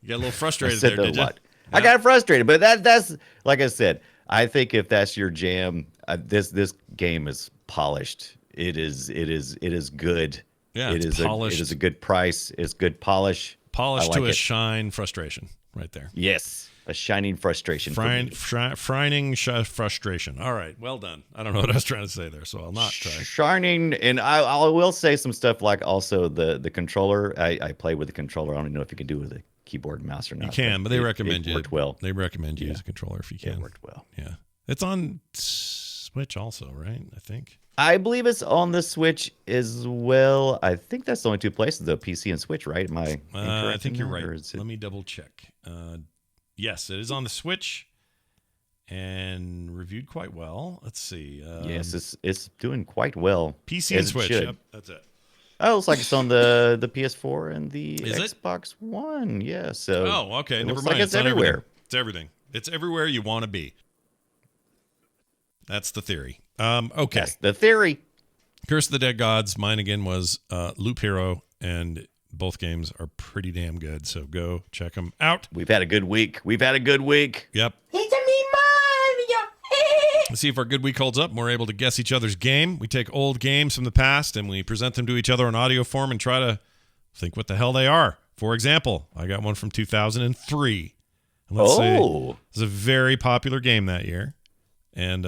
little I frustrated said there, that did a you? lot. I got frustrated, but that's like I said. I think if that's your jam, this game is polished. It is good. Yeah, it it's is polished. it is a good price. It's good polish. Polished I to like a it. shine frustration right there. Yes, a shining frustration. for me. Frying frustration. All right, well done. I don't know what I was trying to say there, so I'll not try. Shining, and I will say some stuff like also the controller. I play with the controller. I don't even know if you can do it with a keyboard and mouse or not. You can, but they recommend it you. worked well. They recommend you use a controller if you It can. worked well. Yeah, it's on Switch also, right? I think. I believe it's on the Switch as well. I think that's the only two places, though, PC and Switch, right? Am I incorrect? I think you're in that, right. or is it- Let me double check. Yes, it is on the Switch and reviewed quite well. Let's see. Yes, it's doing quite well. PC and as it Switch. should. Yep, that's it. Oh, it looks like it's on the PS4 and the Is it? Xbox One. Yeah, so. Oh, okay. it Never looks mind. like it's on everywhere. everything. It's everything. It's everywhere you want to be. That's the theory. Okay. That's the theory. Curse of the Dead Gods. Mine again was Loop Hero, and both games are pretty damn good. So go check them out. We've had a good week. Yep. It's a me, Mario. Let's see if our good week holds up and we're able to guess each other's game. We take old games from the past and we present them to each other in audio form and try to think what the hell they are. For example, I got one from 2003. And let's say it was a very popular game that year. And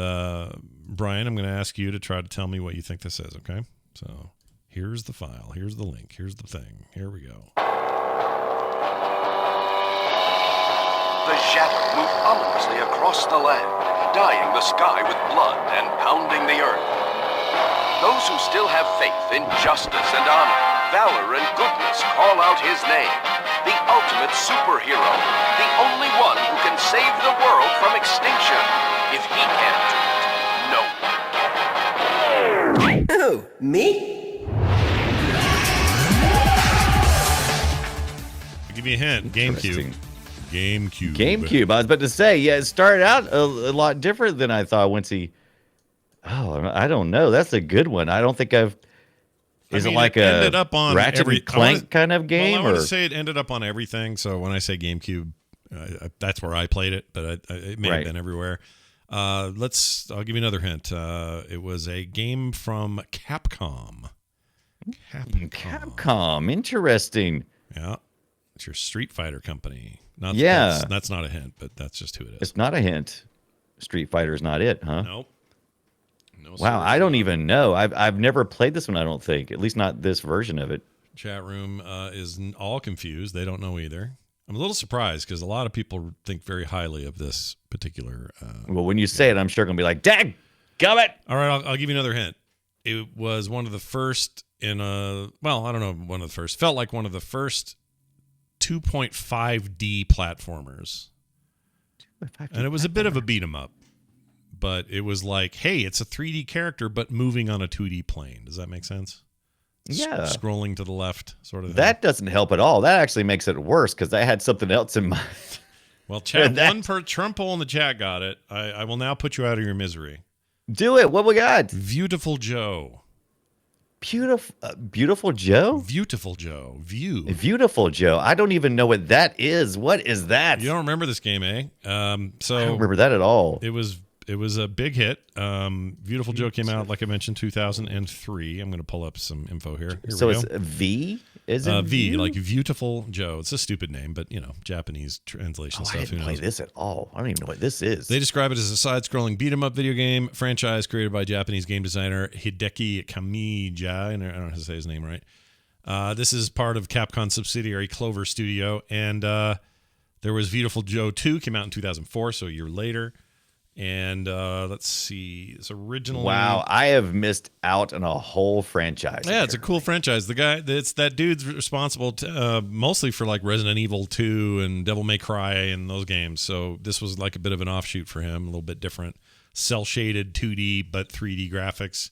Brian, I'm going to ask you to try to tell me what you think this is, okay? So here's the file. Here's the link. Here's the thing. Here we go. The shadow moved ominously across the land, dyeing the sky with blood and pounding the earth. Those who still have faith in justice and honor, valor and goodness call out his name. The ultimate superhero, the only one who can save the world from extinction. If he can't do it, no one can. Oh, me? I'll give you a hint. GameCube. Interesting. GameCube. GameCube. I was about to say, yeah, it started out a lot different than I thought once he. Oh, I don't know. That's a good one. I don't think I've. Is it like it ended up on Ratchet every and Clank kind of game? Well, I want or? to say it ended up on everything. So when I say GameCube, that's where I played it, but it may have Right. been everywhere. I'll give you another hint. It was a game from Capcom. Capcom. Interesting. Yeah. It's your Street Fighter company. Not, Yeah. That's not a hint, but that's just who it is. It's not a hint. Street Fighter's not it, huh? Nope. No, Wow, sir. I don't even know. I've never played this one, I don't think. At least not this version of it. Chat room is all confused. They don't know either. I'm a little surprised because a lot of people think very highly of this particular. Well, when you say it, I'm sure going to be like, "Dag, gummit!" All right, I'll give you another hint. It was one of the first in a. Well, I don't know, one of the first. Felt like one of the first 2.5D platformers, and it was a bit of a beat 'em up. But it was like, hey, it's a 3D character, but moving on a 2D plane. Does that make sense? Yeah. Scrolling to the left, sort of thing. That doesn't help at all. That actually makes it worse because I had something else in mind. Well, chat, that- one per Trump hole in the chat got it. I will now put you out of your misery. Do it. What we got? Beautiful Joe. Beautiful Joe? Beautiful Joe. View. Beautiful Joe. I don't even know what that is. What is that? You don't remember this game, eh? I don't remember that at all. It was a big hit. Beautiful Joe came out, like I mentioned, 2003. I'm going to pull up some info here. So we it's go. V? Is it V, like Beautiful Joe. It's a stupid name, but, Japanese translation I stuff. didn't Who play knows? this at all. I don't even know what this is. They describe it as a side-scrolling beat-'em-up video game franchise created by Japanese game designer Hideki Kamiya, and I don't know how to say his name right. This is part of Capcom subsidiary Clover Studio, and there was Beautiful Joe 2, came out in 2004, so a year later. And let's see, it's originally. Wow, I have missed out on a whole franchise. Yeah, it's a cool franchise. The guy, that dude's responsible mostly for like Resident Evil 2 and Devil May Cry and those games. So this was like a bit of an offshoot for him, a little bit different, cell shaded 2D but 3D graphics.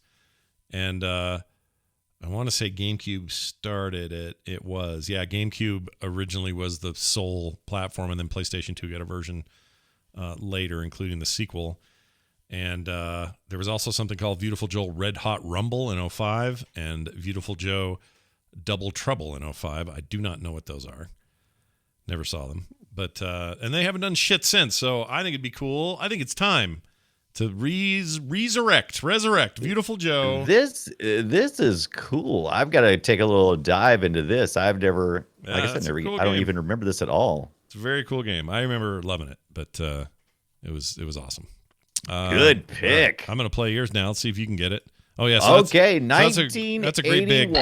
And I want to say GameCube started it. It was, yeah, GameCube originally was the sole platform, and then PlayStation 2 got a version later, including the sequel. And there was also something called Beautiful Joe Red Hot Rumble in 2005 and Beautiful Joe Double Trouble in 2005. I do not know what those are. Never saw them. But and they haven't done shit since, so I think it'd be cool. I think it's time to resurrect Beautiful Joe. This is cool. I've got to take a little dive into this. I've never, Yeah, like I said, it's a never. cool I don't game. even remember this at all. It's a very cool game. I remember loving it, but it was awesome. Good pick. I'm going to play yours now. Let's see if you can get it. Oh yeah. So okay, that's 1981. That's a great big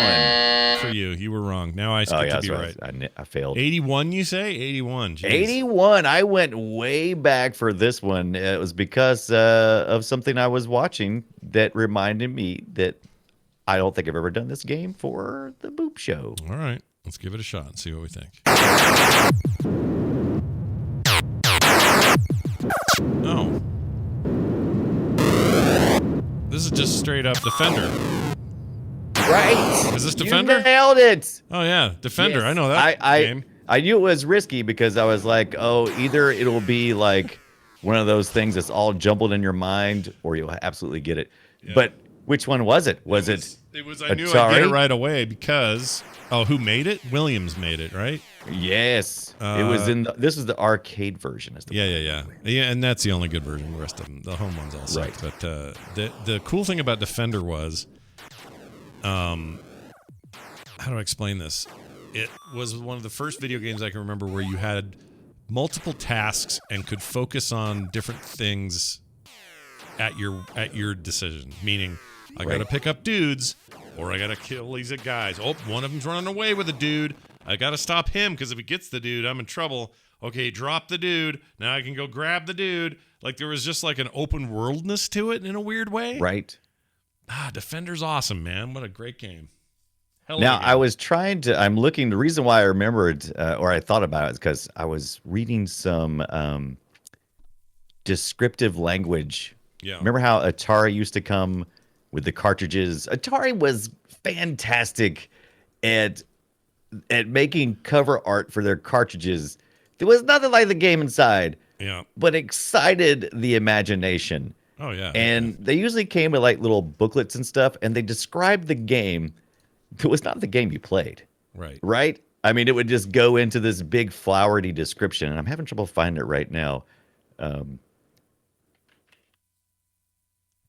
for you. You were wrong. Now I get to be right. I failed. 81, you say? 81. Jeez. 81. I went way back for this one. It was because of something I was watching that reminded me that I don't think I've ever done this game for the Boop Show. All right. Let's give it a shot and see what we think. Oh. This is just straight up Defender. Right. Is this Defender? You nailed it. Oh, yeah. Defender. Yes. I know that game. I knew it was risky because I was like, oh, either it'll be like one of those things that's all jumbled in your mind or you'll absolutely get it. Yeah. But which one was it? Was it? It was. I knew I'd get it right away because. Oh, who made it? Williams made it, right? Yes. It was in. This is the arcade version. Yeah, and that's the only good version. The rest of them, the home ones, all suck. Right. But the cool thing about Defender was, how do I explain this? It was one of the first video games I can remember where you had multiple tasks and could focus on different things at your decision. Meaning, I got to pick up dudes, or I got to kill these guys. Oh, one of them's running away with a dude. I got to stop him because if he gets the dude, I'm in trouble. Okay, drop the dude. Now I can go grab the dude. Like there was just like an open worldness to it in a weird way. Right. Defender's awesome, man. What a great game. Now, I was I'm looking, the reason why I remembered, or I thought about it is because I was reading some descriptive language. Yeah. Remember how Atari used to come with the cartridges? Atari was fantastic at making cover art for their cartridges. There was nothing like the game inside. Yeah. But excited the imagination. Oh, yeah. And they usually came with like little booklets and stuff, and they described the game. It was not the game you played. Right. Right? I mean, it would just go into this big flowery description, and I'm having trouble finding it right now.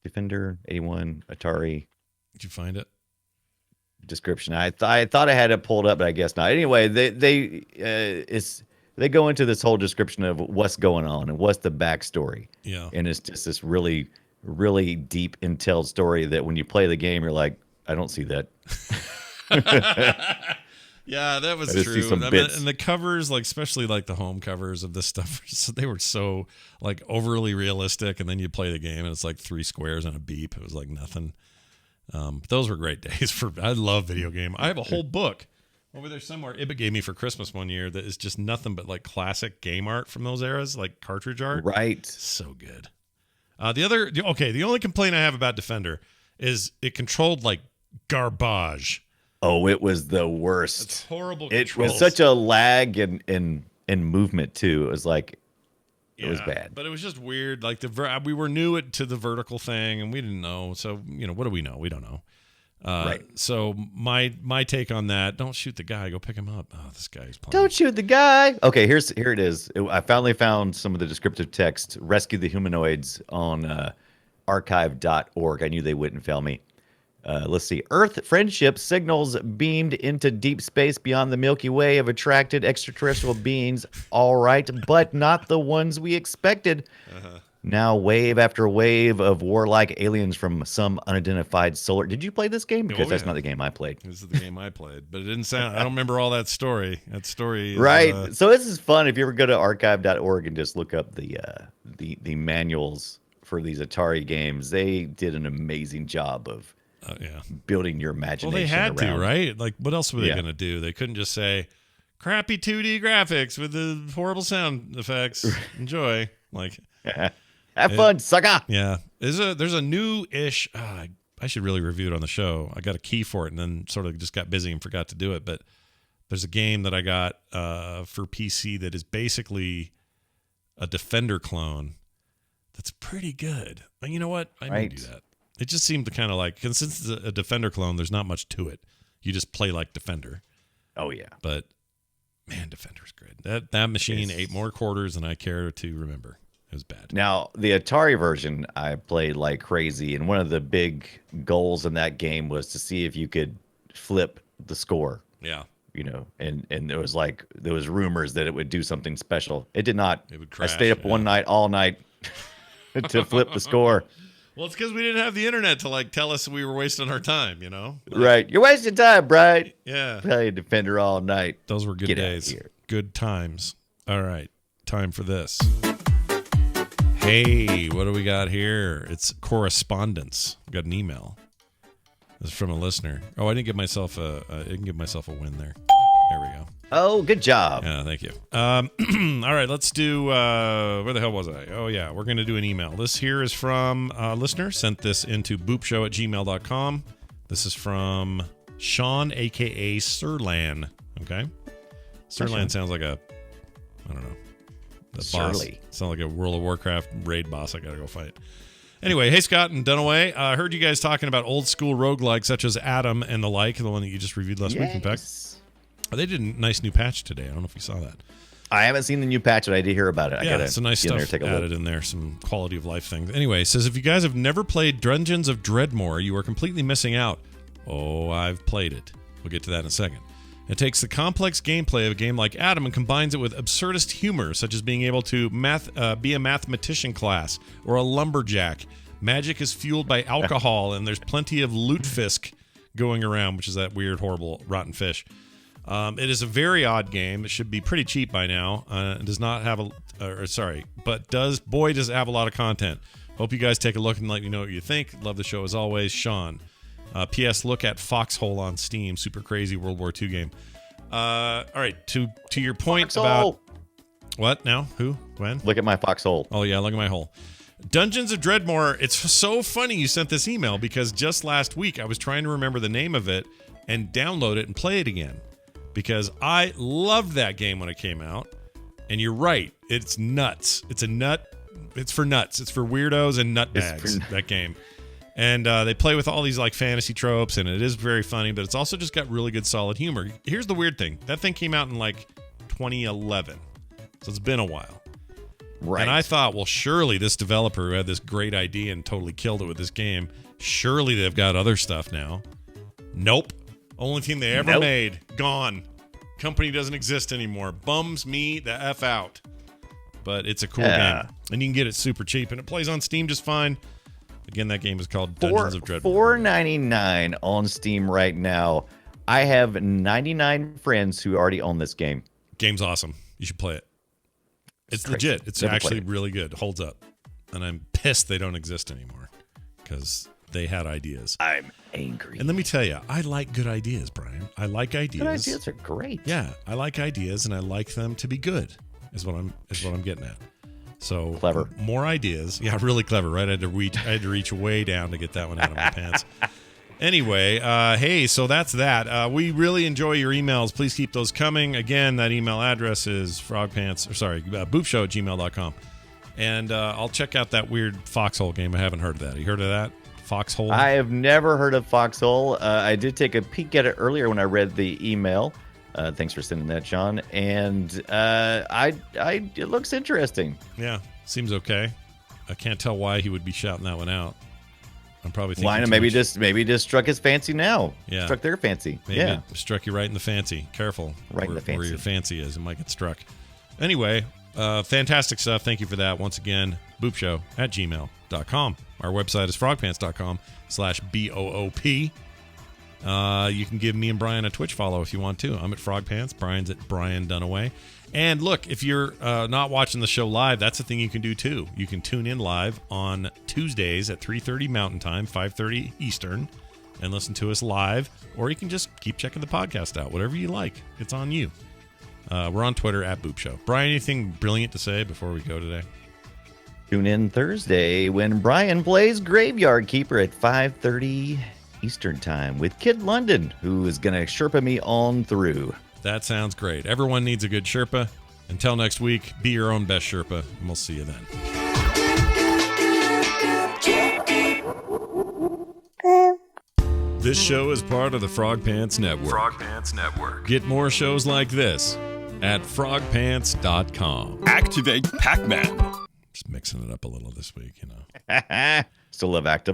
Defender, 81, Atari. Did you find it? Description. I thought I had it pulled up, but I guess not. Anyway, they go into this whole description of what's going on and what's the backstory. Yeah. And it's just this really, really deep, intel story that when you play the game, you're like, I don't see that. Yeah, that was true. And the covers, like especially like the home covers of this stuff, they were so like overly realistic. And then you play the game, and it's like 3 squares and a beep. It was like nothing. Those were great days I love video game. I have a whole book over there somewhere. Ibba gave me for Christmas one year that is just nothing but like classic game art from those eras, like cartridge art. Right. So good. The only complaint I have about Defender is it controlled like garbage. Oh, it was the worst. It's horrible controls. It was such a lag in movement too. It was like it was bad. But it was just weird. Like we were new to the vertical thing, and we didn't know. So what do we know? We don't know. Right. So my take on that: don't shoot the guy. Go pick him up. Oh, this guy's playing. Don't shoot the guy. Okay, here it is. I finally found some of the descriptive text. Rescue the humanoids on archive.org. I knew they wouldn't fail me. Let's see. Earth friendship signals beamed into deep space beyond the Milky Way have attracted extraterrestrial beings. All right, but not the ones we expected. Now, wave after wave of warlike aliens from some unidentified solar. Did you play this game? Because that's not the game I played. This is the game I played, but it didn't sound. I don't remember all that story. That story, is, right? So this is fun. If you ever go to archive.org and just look up the manuals for these Atari games, they did an amazing job of. Building your imagination. Well, they had around. to, right? Like, what else were they going to do? They couldn't just say, crappy 2D graphics with the horrible sound effects. Enjoy. Like, have fun, sucker. Yeah. There's a new-ish, I should really review it on the show. I got a key for it and then sort of just got busy and forgot to do it. But there's a game that I got for PC that is basically a Defender clone that's pretty good. And you know what? I need to do that. It just seemed to kind of like, since it's a Defender clone, there's not much to it. You just play like Defender. Oh, yeah. But, man, Defender's good. That machine ate more quarters than I care to remember. It was bad. Now, the Atari version, I played like crazy. And one of the big goals in that game was to see if you could flip the score. Yeah. And there was rumors that it would do something special. It did not. It would crash. I stayed up all night to flip the score. Well, it's because we didn't have the internet to tell us we were wasting our time, Right. You're wasting time, Brian. Yeah. Play a Defender all night. Those were good Get days. out of here. Good times. All right. Time for this. Hey, what do we got here? It's correspondence. We got an email. This is from a listener. Oh, I didn't give myself a win there. There we go. Oh, good job. Yeah, thank you. All right, let's do, where the hell was I? Oh, yeah, we're going to do an email. This here is from a listener. Sent this into boopshow@gmail.com. This is from Sean, a.k.a. Sirlan. Okay? Sirlan sounds like I don't know. The Surly. boss. Sounds like a World of Warcraft raid boss I got to go fight. Anyway, hey, Scott and Dunaway. I heard you guys talking about old school roguelikes such as Adam and the like, the one that you just reviewed last week, in fact. They did a nice new patch today. I don't know if you saw that. I haven't seen the new patch, but I did hear about it. Yeah, it's some nice stuff added in there, some quality of life things. Anyway, it says, if you guys have never played Dungeons of Dreadmore, you are completely missing out. Oh, I've played it. We'll get to that in a second. It takes the complex gameplay of a game like Adam and combines it with absurdist humor, such as being able to be a mathematician class or a lumberjack. Magic is fueled by alcohol, and there's plenty of lutefisk going around, which is that weird, horrible, rotten fish. It is a very odd game. It should be pretty cheap by now. It does not have does it have a lot of content. Hope you guys take a look and let me know what you think. Love the show as always, Sean. P.S. Look at Foxhole on Steam. Super crazy World War II game. All right, to your point about what now? Who? When? Look at my foxhole. Oh yeah, look at my hole. Dungeons of Dreadmore. It's so funny you sent this email because just last week I was trying to remember the name of it and download it and play it again. Because I loved that game when it came out. And you're right. It's nuts. It's for nuts. It's for weirdos and nutbags, that game. And they play with all these fantasy tropes, and it is very funny, but it's also just got really good, solid humor. Here's the weird thing. That thing came out in 2011. So it's been a while. Right. And I thought, well, surely this developer who had this great idea and totally killed it with this game, surely they've got other stuff now. Nope. Only thing they ever made, gone. Company doesn't exist anymore. Bums me the F out. But it's a cool game. And you can get it super cheap. And it plays on Steam just fine. Again, that game is called Dungeons of Dreadmore. $4.99 on Steam right now. I have 99 friends who already own this game. Game's awesome. You should play it. It's legit. It's actually really good. Holds up. And I'm pissed they don't exist anymore. Because they had ideas. I'm angry. And let me tell you, I like good ideas, Brian. I like ideas. Good ideas are great. Yeah, I like ideas, and I like them to be good. Is what I'm getting at. So clever. More ideas. Yeah, really clever, right? I had to reach way down to get that one out of my pants. Anyway, hey, so that's that. We really enjoy your emails. Please keep those coming. Again, that email address is boopshow@gmail.com. And I'll check out that weird Foxhole game. I haven't heard of that. You heard of that? Foxhole? I have never heard of Foxhole. I did take a peek at it earlier when I read the email. Thanks for sending that, Sean. And it looks interesting. Yeah, seems okay. I can't tell why he would be shouting that one out. I'm probably thinking why? Maybe just struck his fancy now. Yeah, struck their fancy. Maybe it struck you right in the fancy. Careful, right in the fancy. Where your fancy is, it might get struck. Anyway, fantastic stuff. Thank you for that once again. boopshow@gmail.com. Our website is frogpants.com/BOOP. You can give me and Brian a Twitch follow if you want to. I'm at Frogpants. Brian's at Brian Dunaway. And look, if you're not watching the show live, that's a thing you can do too. You can tune in live on Tuesdays at 3:30 Mountain Time, 5:30 Eastern, and listen to us live. Or you can just keep checking the podcast out. Whatever you like. It's on you. We're on Twitter at Boop Show. Brian, anything brilliant to say before we go today? Tune in Thursday when Brian plays Graveyard Keeper at 5:30 Eastern Time with Kid London, who is going to Sherpa me on through. That sounds great. Everyone needs a good Sherpa. Until next week, be your own best Sherpa, and we'll see you then. This show is part of the Frog Pants Network. Frog Pants Network. Get more shows like this at frogpants.com. Activate Pac-Man. Just mixing it up a little this week, Still love Active.